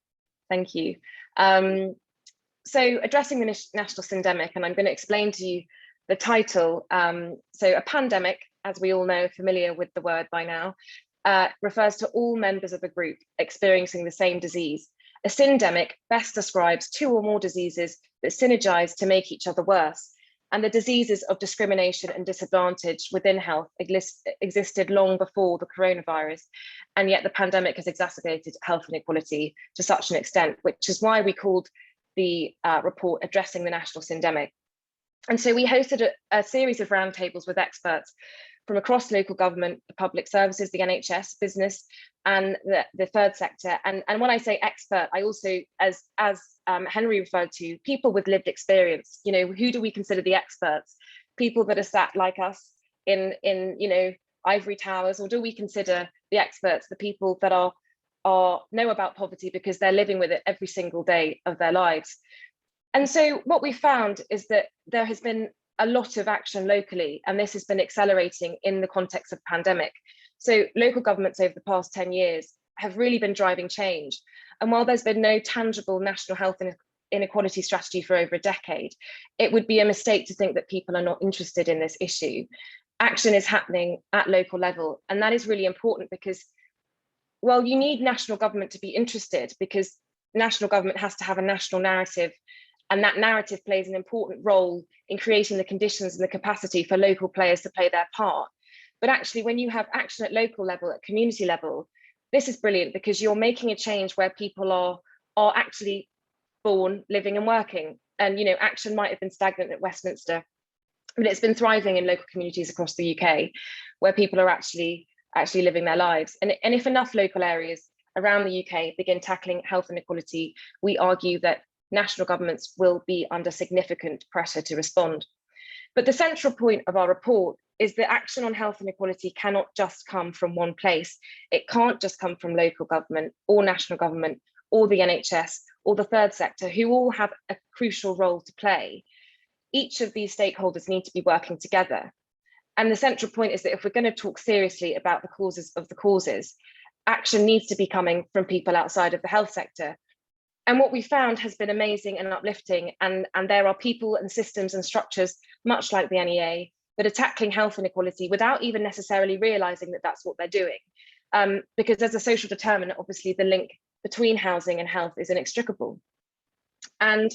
Thank you. So addressing the national syndemic, and I'm going to explain to you the title. So a pandemic, as we all know, familiar with the word by now, refers to all members of a group experiencing the same disease. A syndemic best describes two or more diseases that synergize to make each other worse. And the diseases of discrimination and disadvantage within health existed long before the coronavirus. And yet the pandemic has exacerbated health inequality to such an extent, which is why we called the report Addressing the National Syndemic. And so we hosted a series of roundtables with experts from across local government, the public services, the NHS, business, and the third sector. And when I say expert, I also, as Henry referred to, people with lived experience. You know, who do we consider the experts? People that are sat like us in you know, ivory towers, or do we consider the experts the people that know about poverty because they're living with it every single day of their lives? And so what we found is that there has been a lot of action locally, and this has been accelerating in the context of pandemic. So local governments over the past 10 years have really been driving change. And while there's been no tangible national health inequality strategy for over a decade, it would be a mistake to think that people are not interested in this issue. Action is happening at local level, and that is really important because, well, you need national government to be interested, because national government has to have a national narrative, and that narrative plays an important role in creating the conditions and the capacity for local players to play their part. But actually, when you have action at local level, at community level, this is brilliant, because you're making a change where people are actually born, living and working. And, you know, action might have been stagnant at Westminster, but it's been thriving in local communities across the UK, where people are actually living their lives. And if enough local areas around the UK begin tackling health inequality, we argue that national governments will be under significant pressure to respond. But the central point of our report is that action on health inequality cannot just come from one place. It can't just come from local government or national government or the NHS or the third sector, who all have a crucial role to play. Each of these stakeholders need to be working together. And the central point is that if we're going to talk seriously about the causes of the causes, action needs to be coming from people outside of the health sector. And what we found has been amazing and uplifting. And there are people and systems and structures, much like the NEA, that are tackling health inequality without even necessarily realizing that that's what they're doing. Because as a social determinant, obviously the link between housing and health is inextricable. And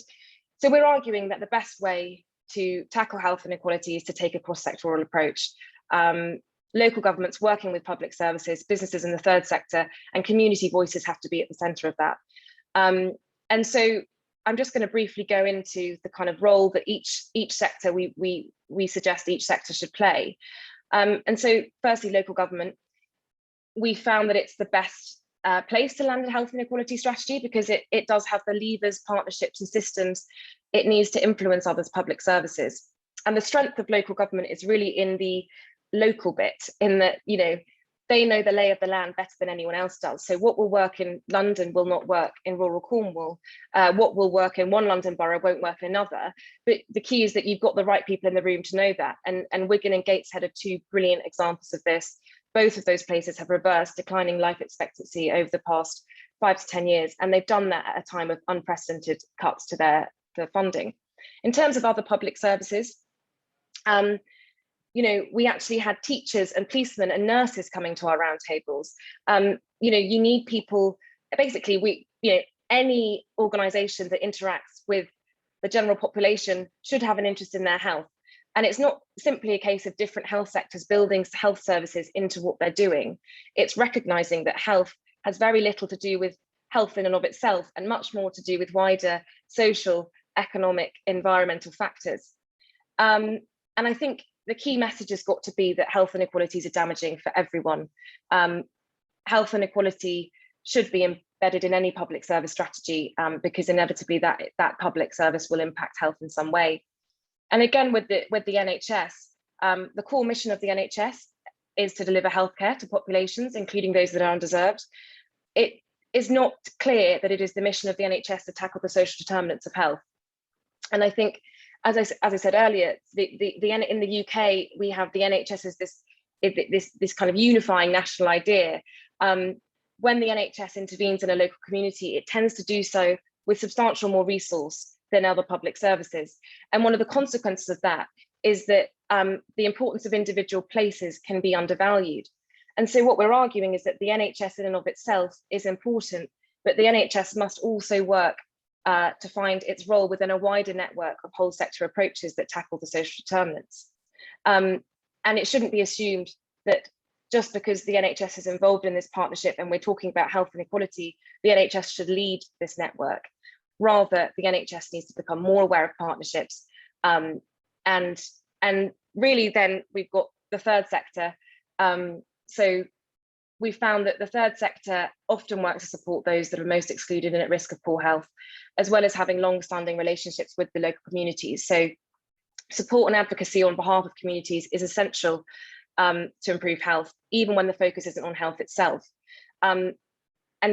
so we're arguing that the best way to tackle health inequality is to take a cross-sectoral approach. Local governments working with public services, businesses in the third sector, and community voices have to be at the centre of that. And so I'm just going to briefly go into the kind of role that each sector we suggest each sector should play. And so firstly, local government, we found that it's the best place to land a health inequality strategy because it does have the levers, partnerships and systems it needs to influence others' public services. And the strength of local government is really in the local bit, in that, you know, they know the lay of the land better than anyone else does. So what will work in London will not work in rural Cornwall. What will work in one London borough won't work in another. But the key is that you've got the right people in the room to know that. And Wigan and Gateshead are two brilliant examples of this. Both of those places have reversed declining life expectancy over the past 5 to 10 years. And they've done that at a time of unprecedented cuts to their funding. In terms of other public services, you know, we actually had teachers and policemen and nurses coming to our roundtables. You know, you need people, basically, any organisation that interacts with the general population should have an interest in their health. And it's not simply a case of different health sectors building health services into what they're doing. It's recognising that health has very little to do with health in and of itself and much more to do with wider social, economic, environmental factors. And I think the key message has got to be that health inequalities are damaging for everyone. Health inequality should be embedded in any public service strategy because inevitably that public service will impact health in some way. And again, with the NHS, the core mission of the NHS is to deliver healthcare to populations, including those that are undeserved. It is not clear that it is the mission of the NHS to tackle the social determinants of health. And I think, as I said earlier, in the UK, we have the NHS as this kind of unifying national idea. When the NHS intervenes in a local community, it tends to do so with substantial more resource than other public services. And one of the consequences of that is that the importance of individual places can be undervalued. And so what we're arguing is that the NHS in and of itself is important, but the NHS must also work to find its role within a wider network of whole sector approaches that tackle the social determinants. And it shouldn't be assumed that just because the NHS is involved in this partnership and we're talking about health inequality, the NHS should lead this network. Rather, the NHS needs to become more aware of partnerships. And really then we've got the third sector. So we found that the third sector often works to support those that are most excluded and at risk of poor health, as well as having long-standing relationships with the local communities. So support and advocacy on behalf of communities is essential to improve health, even when the focus isn't on health itself. And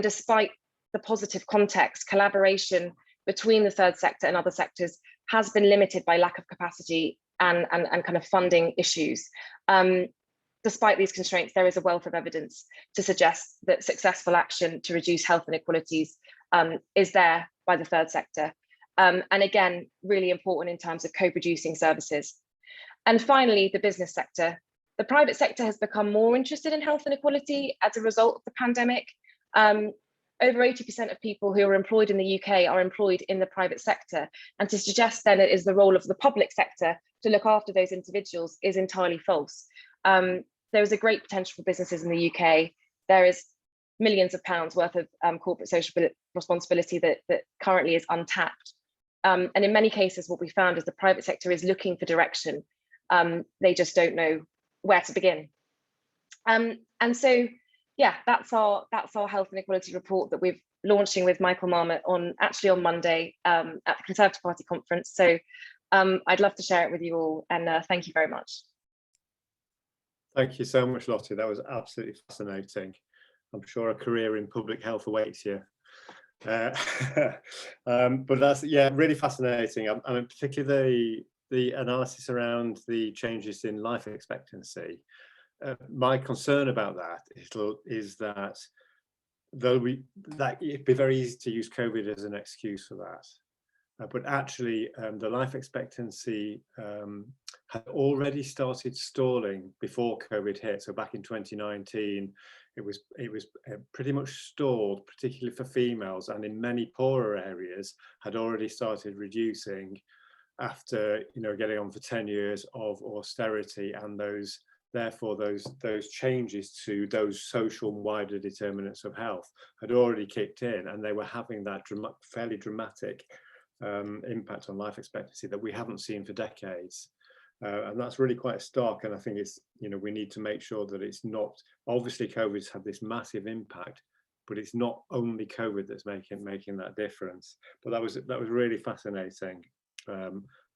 despite the positive context, collaboration between the third sector and other sectors has been limited by lack of capacity and kind of funding issues. Despite these constraints, there is a wealth of evidence to suggest that successful action to reduce health inequalities is there by the third sector. And again, really important in terms of co-producing services. And finally, the business sector. The private sector has become more interested in health inequality as a result of the pandemic. Over 80% of people who are employed in the UK are employed in the private sector. And to suggest then it is the role of the public sector to look after those individuals is entirely false. There is a great potential for businesses in the UK. There is millions of pounds worth of corporate social responsibility that currently is untapped. And in many cases, what we found is the private sector is looking for direction. They just don't know where to begin. And so, yeah, that's our health inequality report that we're launching with Michael Marmot on Monday at the Conservative Party conference. So I'd love to share it with you all, and thank you very much. Thank you so much, Lottie. That was absolutely fascinating. I'm sure a career in public health awaits you. But that's, yeah, really fascinating. I mean, particularly the analysis around the changes in life expectancy. my concern about that is that it'd be very easy to use COVID as an excuse for that. But actually, the life expectancy had already started stalling before COVID hit. So back in 2019, it was pretty much stalled, particularly for females, and in many poorer areas had already started reducing after getting on for 10 years of austerity, and therefore those changes to those social and wider determinants of health had already kicked in, and they were having that fairly dramatic impact on life expectancy that we haven't seen for decades. And that's really quite stark, and I think it's we need to make sure that it's not, obviously COVID's had this massive impact, but it's not only COVID that's making that difference. But that was really fascinating. I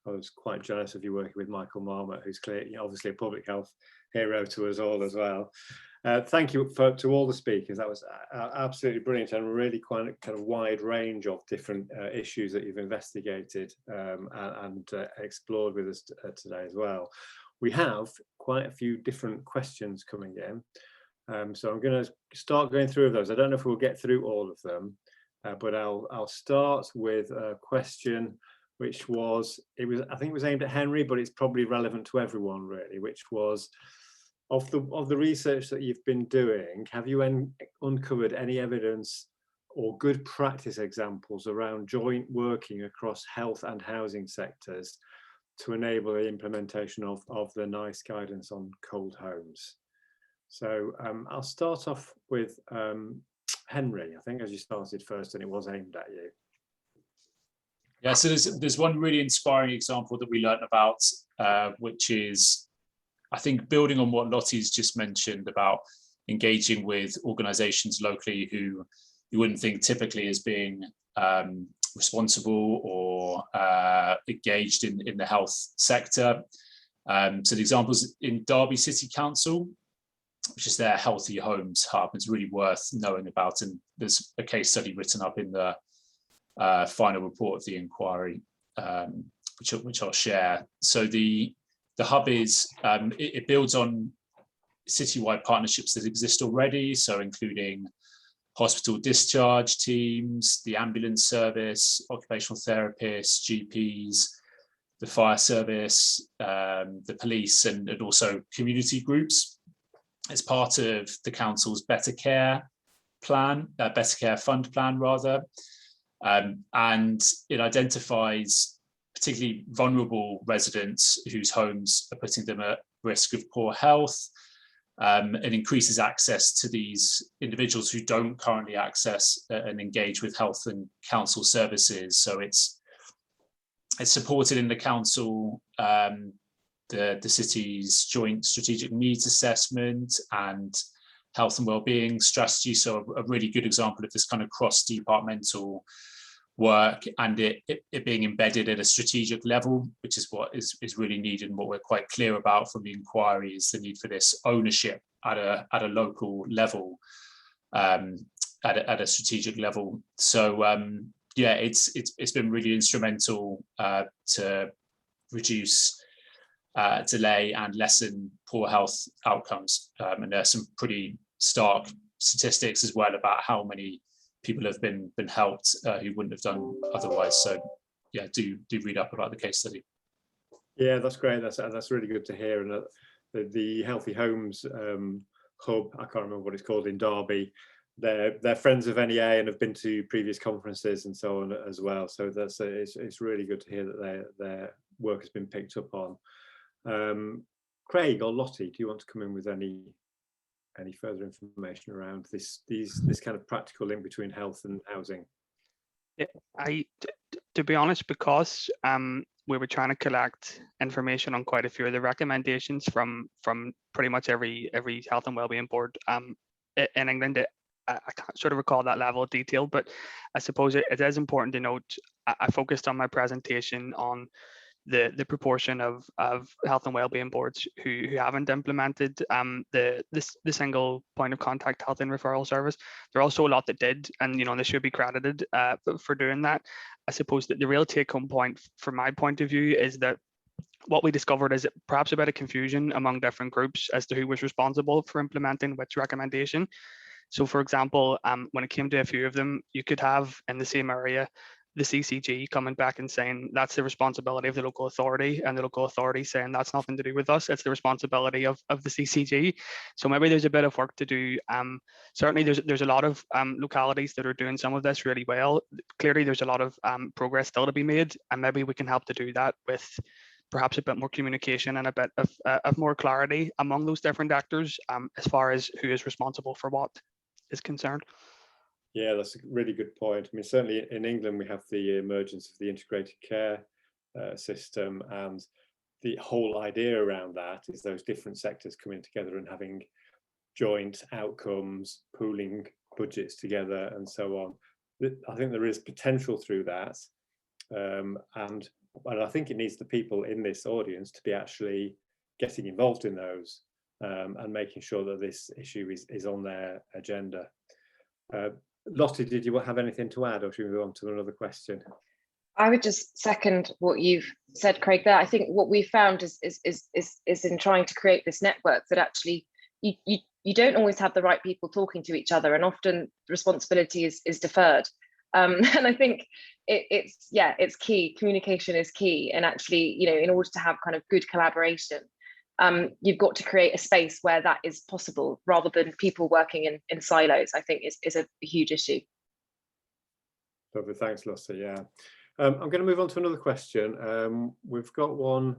was quite jealous of you working with Michael Marmot, who's clearly obviously a public health hero to us all as well. Thank you to all the speakers. That was absolutely brilliant, and really quite a kind of wide range of different issues that you've investigated and explored with us today as well. We have quite a few different questions coming in, so I'm going to start going through those. I don't know if we'll get through all of them, but I'll start with a question which I think it was aimed at Henry, but it's probably relevant to everyone really, which was, of the research that you've been doing, have you uncovered any evidence or good practice examples around joint working across health and housing sectors to enable the implementation of the NICE guidance on cold homes? So I'll start off with Henry, I think, as you started first, and it was aimed at you. Yeah, so there's one really inspiring example that we learned about, which is, I think, building on what Lottie's just mentioned about engaging with organisations locally who you wouldn't think typically as being responsible or engaged in the health sector. So the examples in Derby City Council, which is their Healthy Homes Hub, is really worth knowing about, and there's a case study written up in the final report of the inquiry, which I'll share. So the hub is it builds on citywide partnerships that exist already, so including hospital discharge teams, the ambulance service, occupational therapists, GPs, the fire service, the police, and also community groups. As part of the council's Better Care plan, Better Care Fund plan rather. And it identifies particularly vulnerable residents whose homes are putting them at risk of poor health, and increases access to these individuals who don't currently access and engage with health and council services. So it's supported in the council, the city's joint strategic needs assessment and health and wellbeing strategy. So a really good example of this kind of cross-departmental work, and it being embedded at a strategic level, which is what is really needed, and what we're quite clear about from the inquiry is the need for this ownership at a local level, at a strategic level. So yeah, it's been really instrumental to reduce delay and lessen poor health outcomes, and there's some pretty stark statistics as well about how many people have been helped who wouldn't have done otherwise. So yeah, do read up about the case study. Yeah, that's great. That's really good to hear. And the Healthy Homes hub, I can't remember what it's called in Derby, they're friends of NEA and have been to previous conferences and so on as well. So it's really good to hear that their work has been picked up on. Craig or Lottie, do you want to come in with any further information around this kind of practical link between health and housing? Yeah, to be honest, because we were trying to collect information on quite a few of the recommendations from pretty much every health and wellbeing board in England. I can't sort of recall that level of detail, but I suppose it is important to note. I focused on my presentation on the proportion of health and wellbeing boards who haven't implemented the single point of contact health and referral service. There are also a lot that did, and they should be credited for doing that. I suppose that the real take-home point from my point of view is that what we discovered is perhaps a bit of confusion among different groups as to who was responsible for implementing which recommendation. So for example, when it came to a few of them, you could have in the same area the CCG coming back and saying that's the responsibility of the local authority, and the local authority saying that's nothing to do with us, it's the responsibility of the CCG. So maybe there's a bit of work to do. Certainly there's a lot of localities that are doing some of this really well. Clearly there's a lot of progress still to be made, and maybe we can help to do that with perhaps a bit more communication and a bit of more clarity among those different actors as far as who is responsible for what is concerned. Yeah, that's a really good point. I mean, certainly in England, we have the emergence of the integrated care system, and the whole idea around that is those different sectors coming together and having joint outcomes, pooling budgets together and so on. I think there is potential through that. And I think it needs the people in this audience to be actually getting involved in those and making sure that this issue is on their agenda. Lottie, did you have anything to add, or should we move on to another question? I would just second what you've said, Craig, there. I think what we found is in trying to create this network that actually you don't always have the right people talking to each other, and often responsibility is deferred. And I think it's key. Communication is key, and actually, in order to have kind of good collaboration, you've got to create a space where that is possible, rather than people working in silos. I think is a huge issue. Lovely, thanks, Lottie. Yeah, I'm going to move on to another question. We've got one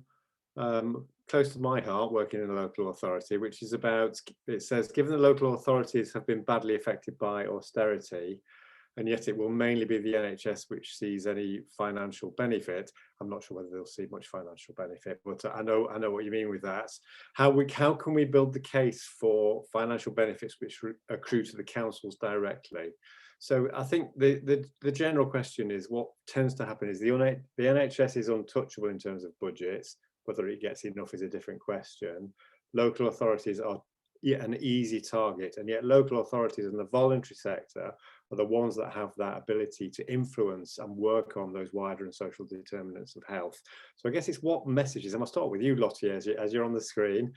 close to my heart, working in a local authority, which is about, it says, given the local authorities have been badly affected by austerity, and yet it will mainly be the NHS which sees any financial benefit. I'm not sure whether they'll see much financial benefit, but I know what you mean with that. How can we build the case for financial benefits which accrue to the councils directly? So I think the general question is, what tends to happen is the NHS is untouchable in terms of budgets. Whether it gets enough is a different question. Local authorities are an easy target, and yet local authorities in the voluntary sector are the ones that have that ability to influence and work on those wider and social determinants of health. So I guess it's what messages, and I'll start with you, Lottie, as you're on the screen.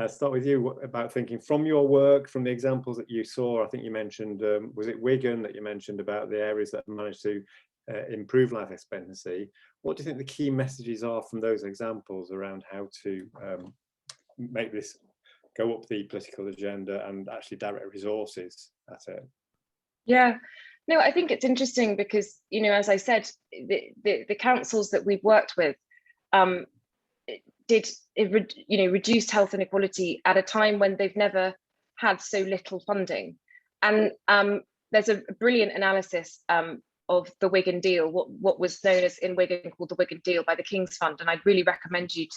Start with you about thinking from your work, from the examples that you saw. I think you mentioned, was it Wigan that you mentioned about the areas that managed to improve life expectancy? What do you think the key messages are from those examples around how to make this go up the political agenda and actually direct resources at it? Yeah, no, I think it's interesting because, as I said, the councils that we've worked with reduced health inequality at a time when they've never had so little funding. And there's a brilliant analysis of the Wigan deal, what was known as in Wigan called the Wigan deal by the King's Fund, and I'd really recommend you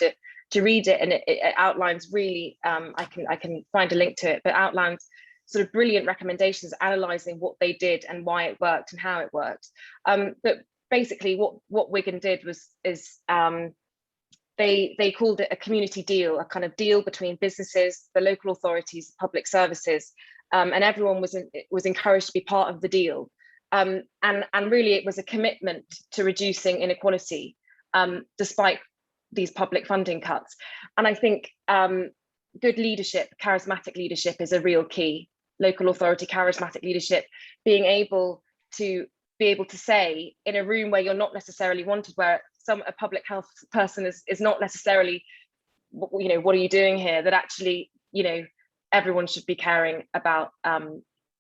to read it. And it outlines really, I can find a link to it, but outlines sort of brilliant recommendations analysing what they did and why it worked and how it worked. But basically, what Wigan did is they called it a community deal, a kind of deal between businesses, the local authorities, public services, and everyone was encouraged to be part of the deal. And really, it was a commitment to reducing inequality despite these public funding cuts. And I think good leadership, charismatic leadership, is a real key. Local authority charismatic leadership, being able to say in a room where you're not necessarily wanted, where a public health person is not necessarily, what are you doing here, that actually, everyone should be caring about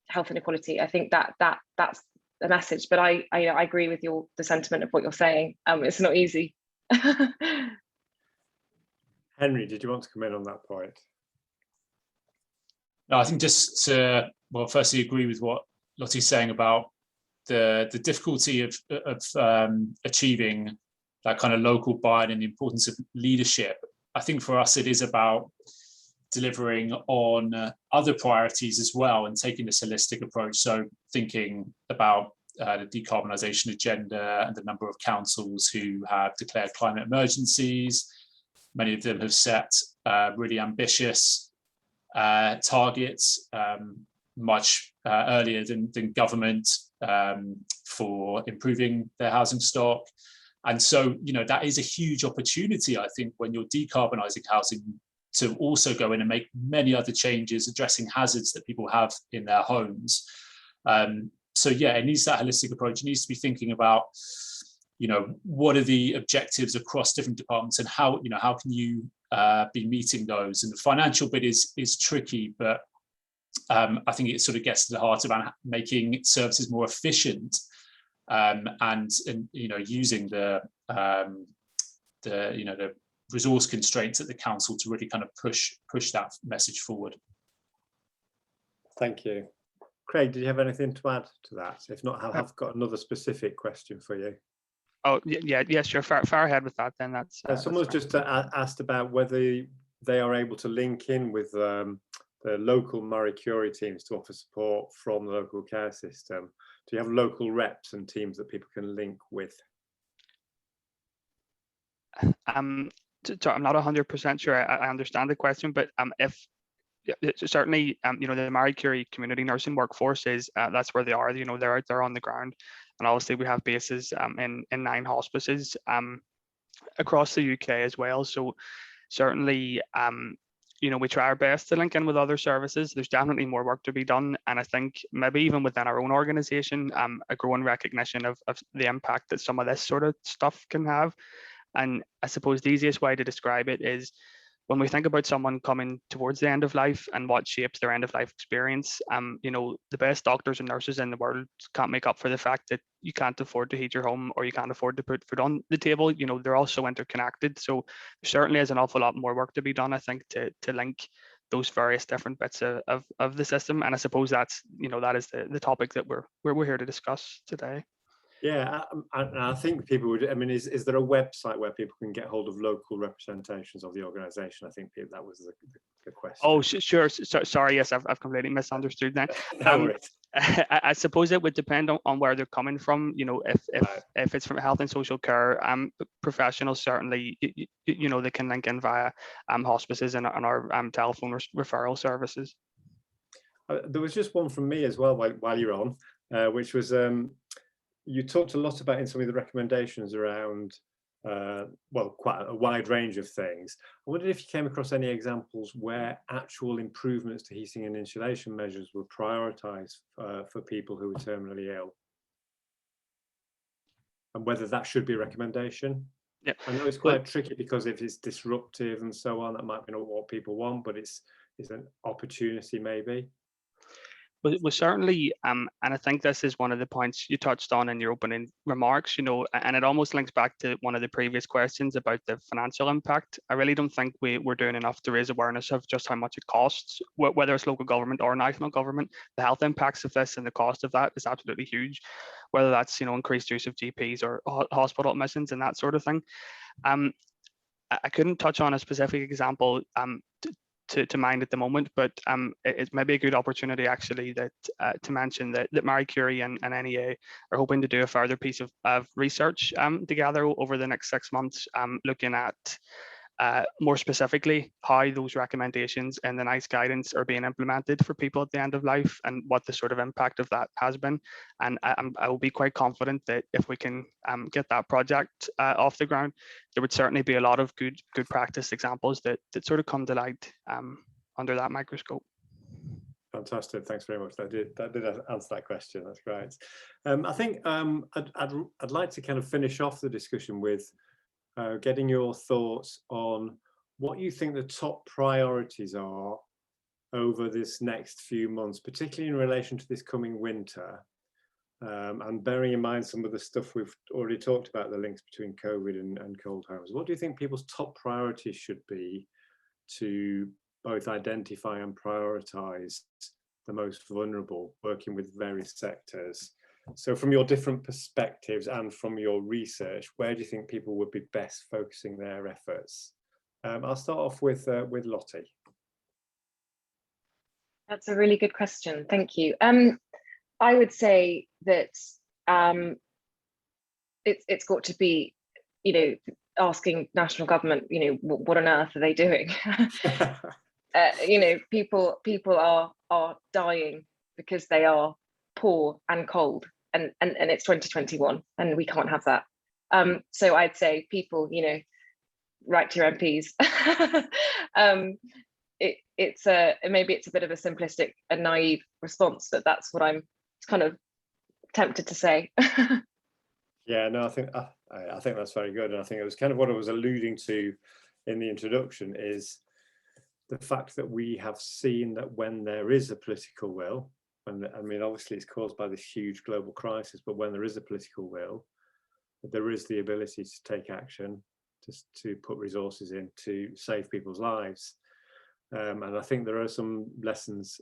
health inequality. I think that's the message. But I agree with the sentiment of what you're saying. It's not easy. Henry, did you want to come in on that point? No, I think just to, firstly agree with what Lottie's saying about the difficulty of achieving that kind of local buy-in and the importance of leadership. I think for us it is about delivering on other priorities as well and taking this holistic approach. So thinking about the decarbonisation agenda and the number of councils who have declared climate emergencies. Many of them have set really ambitious targets much earlier than government for improving their housing stock. And so, that is a huge opportunity, I think, when you're decarbonising housing, to also go in and make many other changes addressing hazards that people have in their homes. So yeah, it needs that holistic approach. It needs to be thinking about, what are the objectives across different departments, and how can you be meeting those? And the financial bit is tricky, but I think it sort of gets to the heart about making services more efficient, and using the resource constraints at the council to really kind of push that message forward. Thank you. Craig, did you have anything to add to that? If not, I've got another specific question for you. Oh, yeah, sure. Far ahead with that, then. That's someone's just asked about whether they are able to link in with the local Marie Curie teams to offer support from the local care system. Do you have local reps and teams that people can link with? So I'm not 100% sure I understand the question, but certainly, the Marie Curie community nursing workforce is that's where they are. They're out there on the ground, and obviously we have bases in 9 hospices across the UK as well. So certainly, we try our best to link in with other services. There's definitely more work to be done, and I think maybe even within our own organisation, a growing recognition of the impact that some of this sort of stuff can have. And I suppose the easiest way to describe it is, when we think about someone coming towards the end of life and what shapes their end of life experience, the best doctors and nurses in the world can't make up for the fact that you can't afford to heat your home or you can't afford to put food on the table. They're all so interconnected. So there certainly is an awful lot more work to be done, I think, to link those various different bits of the system. And I suppose that's, that is the topic that we're here to discuss today. Yeah, I think people would. I mean, is there a website where people can get hold of local representations of the organisation? I think that was the question. Oh, sure. Sorry, yes, I've completely misunderstood that. No worries. I suppose it would depend on where they're coming from. If it's from health and social care professionals, certainly, they can link in via hospices and our telephone referral services. There was just one from me as well while you're on, which was. You talked a lot about in some of the recommendations around, quite a wide range of things. I wondered if you came across any examples where actual improvements to heating and insulation measures were prioritised for people who were terminally ill, and whether that should be a recommendation. Yeah, I know it's quite tricky because if it's disruptive and so on, that might be not what people want, but it's an opportunity maybe. Well, certainly, and I think this is one of the points you touched on in your opening remarks, and it almost links back to one of the previous questions about the financial impact. I really don't think we're doing enough to raise awareness of just how much it costs, whether it's local government or national government. The health impacts of this and the cost of that is absolutely huge, whether that's, increased use of GPs or hospital admissions and that sort of thing. I couldn't touch on a specific example to mind at the moment, but it's maybe a good opportunity actually that to mention that Marie Curie and NEA are hoping to do a further piece of research together over the next 6 months, looking at more specifically how those recommendations and the NICE guidance are being implemented for people at the end of life and what the sort of impact of that has been. And I will be quite confident that if we can get that project off the ground, there would certainly be a lot of good practice examples that sort of come to light under that microscope. Fantastic, thanks very much. That did answer that question. That's great. I think I'd like to kind of finish off the discussion with getting your thoughts on what you think the top priorities are over this next few months, particularly in relation to this coming winter, and bearing in mind some of the stuff we've already talked about, the links between COVID and cold homes. What do you think people's top priorities should be to both identify and prioritise the most vulnerable, working with various sectors? So from your different perspectives and from your research, where do you think people would be best focusing their efforts? I'll start off with Lottie. That's a really good question. Thank you. I would say that it's got to be, asking national government, what on earth are they doing? People are dying because they are poor and cold. And it's 2021 and we can't have that. So I'd say people, write to your MPs. Maybe it's a bit of a simplistic and naive response, but that's what I'm kind of tempted to say. Yeah, no, I think that's very good, and I think it was kind of what I was alluding to in the introduction, is the fact that we have seen that when there is a political will, and I mean obviously it's caused by this huge global crisis, but when there is a political will, there is the ability to take action, to put resources in to save people's lives. And I think there are some lessons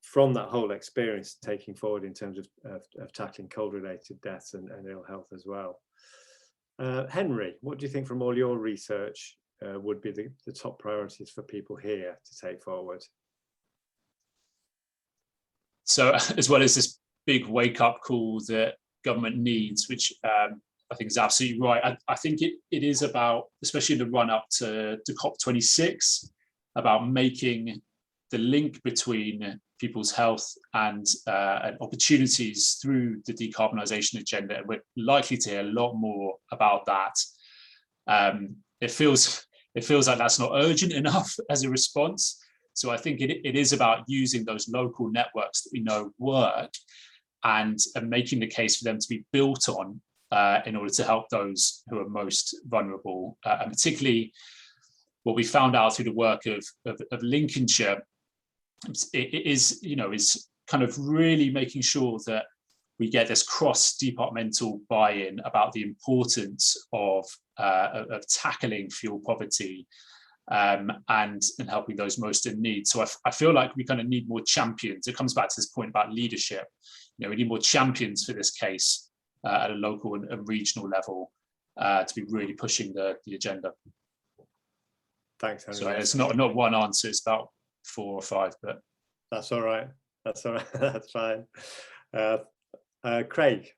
from that whole experience taking forward in terms of tackling cold-related deaths and ill health as well. Henry, what do you think from all your research would be the top priorities for people here to take forward? So as well as this big wake-up call that government needs, which I think is absolutely right, I think it is about, especially in the run-up to COP26, about making the link between people's health and opportunities through the decarbonisation agenda. We're likely to hear a lot more about that. It feels like that's not urgent enough as a response. So I think it is about using those local networks that we know work and making the case for them to be built on in order to help those who are most vulnerable, and particularly what we found out through the work of Lincolnshire is kind of really making sure that we get this cross-departmental buy-in about the importance of tackling fuel poverty and helping those most in need. So I feel like we kind of need more champions. It comes back to this point about leadership. We need more champions for this case at a local and regional level to be really pushing the agenda. Thanks, Henry. So it's not one answer, it's about 4 or 5, but that's all right. That's fine. Craig,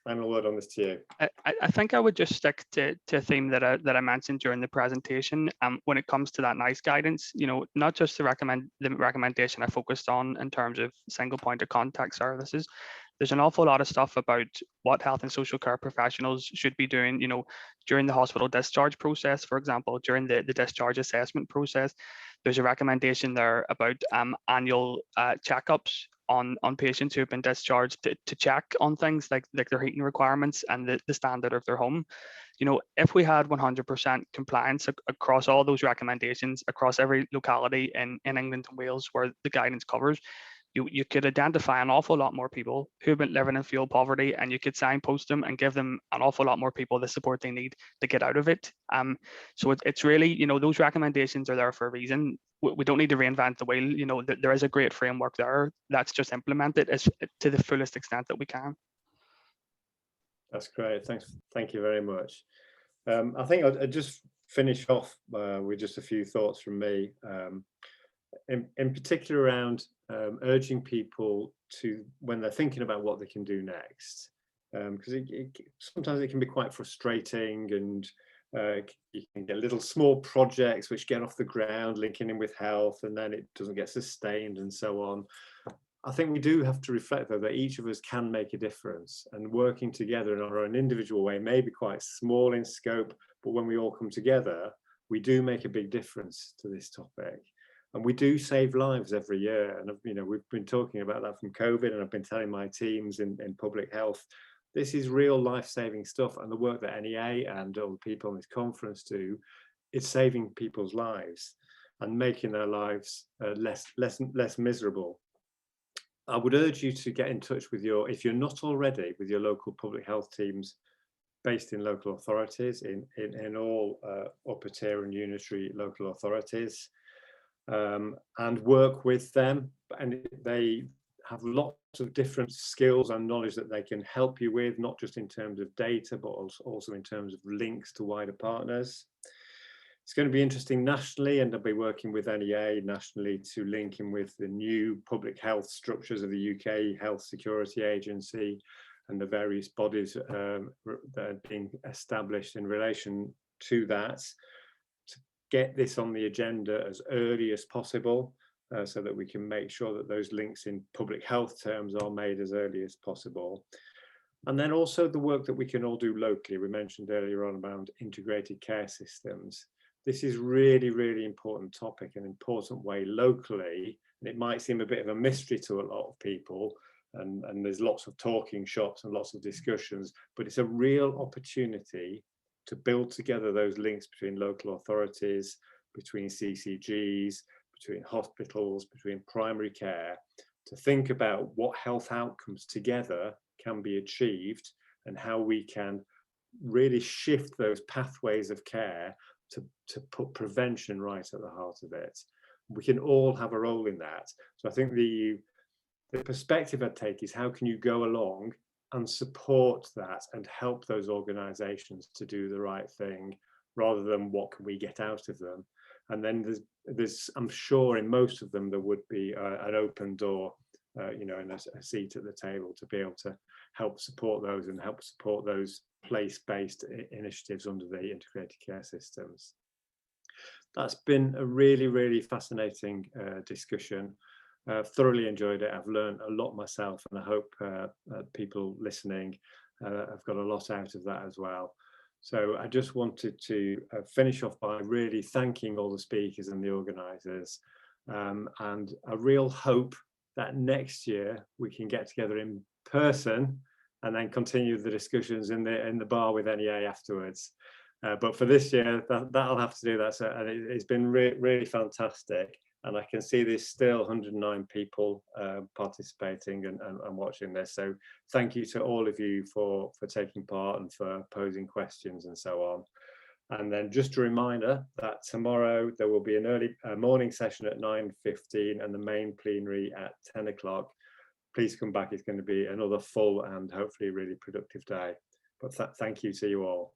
final word on this to you. I think I would just stick to a theme that I mentioned during the presentation. When it comes to that NICE guidance, not just the recommendation I focused on in terms of single point of contact services. There's an awful lot of stuff about what health and social care professionals should be doing, during the hospital discharge process, for example, during the discharge assessment process. There's a recommendation there about annual checkups on patients who have been discharged to check on things like their heating requirements and the standard of their home. If we had 100% compliance across all those recommendations, across every locality in England and Wales where the guidance covers, you could identify an awful lot more people who've been living in fuel poverty, and you could signpost them and give them an awful lot more people the support they need to get out of it. So it's really, those recommendations are there for a reason. We don't need to reinvent the wheel. There is a great framework there that's just implemented to the fullest extent that we can. That's great. Thank you very much. I think I'll just finish off with just a few thoughts from me. In particular around urging people to, when they're thinking about what they can do next, because sometimes it can be quite frustrating, and you can get little small projects which get off the ground linking in with health, and then it doesn't get sustained and so on. I think we do have to reflect, though, that each of us can make a difference, and working together in our own individual way may be quite small in scope, but when we all come together, we do make a big difference to this topic. And we do save lives every year. And we've been talking about that from COVID, and I've been telling my teams in public health, this is real life-saving stuff. And the work that NEA and all the people on this conference do, it's saving people's lives and making their lives less miserable. I would urge you to get in touch with if you're not already, with your local public health teams based in local authorities, in all upper tier and unitary local authorities. And work with them, and they have lots of different skills and knowledge that they can help you with, not just in terms of data, but also in terms of links to wider partners. It's going to be interesting nationally, and I'll be working with NEA nationally to link in with the new public health structures of the UK Health Security Agency and the various bodies that are being established in relation to that. Get this on the agenda as early as possible, so that we can make sure that those links in public health terms are made as early as possible. And then also the work that we can all do locally. We mentioned earlier on about integrated care systems. This is really, really important topic, an important way locally. And it might seem a bit of a mystery to a lot of people. And there's lots of talking shops and lots of discussions, but it's a real opportunity to build together those links between local authorities, between CCGs, between hospitals, between primary care, to think about what health outcomes together can be achieved and how we can really shift those pathways of care to put prevention right at the heart of it. We can all have a role in that. So I think the perspective I'd take is how can you go along and support that and help those organizations to do the right thing rather than what can we get out of them. And then there's I'm sure in most of them there would be an open door, you know, and a seat at the table to be able to help support those and help support those place-based initiatives under the integrated care systems. That's been a really, really fascinating discussion. Thoroughly enjoyed it. I've learned a lot myself, and I hope people listening have got a lot out of that as well. So I just wanted to finish off by really thanking all the speakers and the organisers, and a real hope that next year we can get together in person and then continue the discussions in the bar with NEA afterwards. But for this year, that'll have to do that. So, and it's been really fantastic. And I can see there's still 109 people participating and watching this. So thank you to all of you for taking part and for posing questions and so on. And then just a reminder that tomorrow there will be an early morning session at 9:15 and the main plenary at 10 o'clock. Please come back. It's going to be another full and hopefully really productive day. But thank you to you all.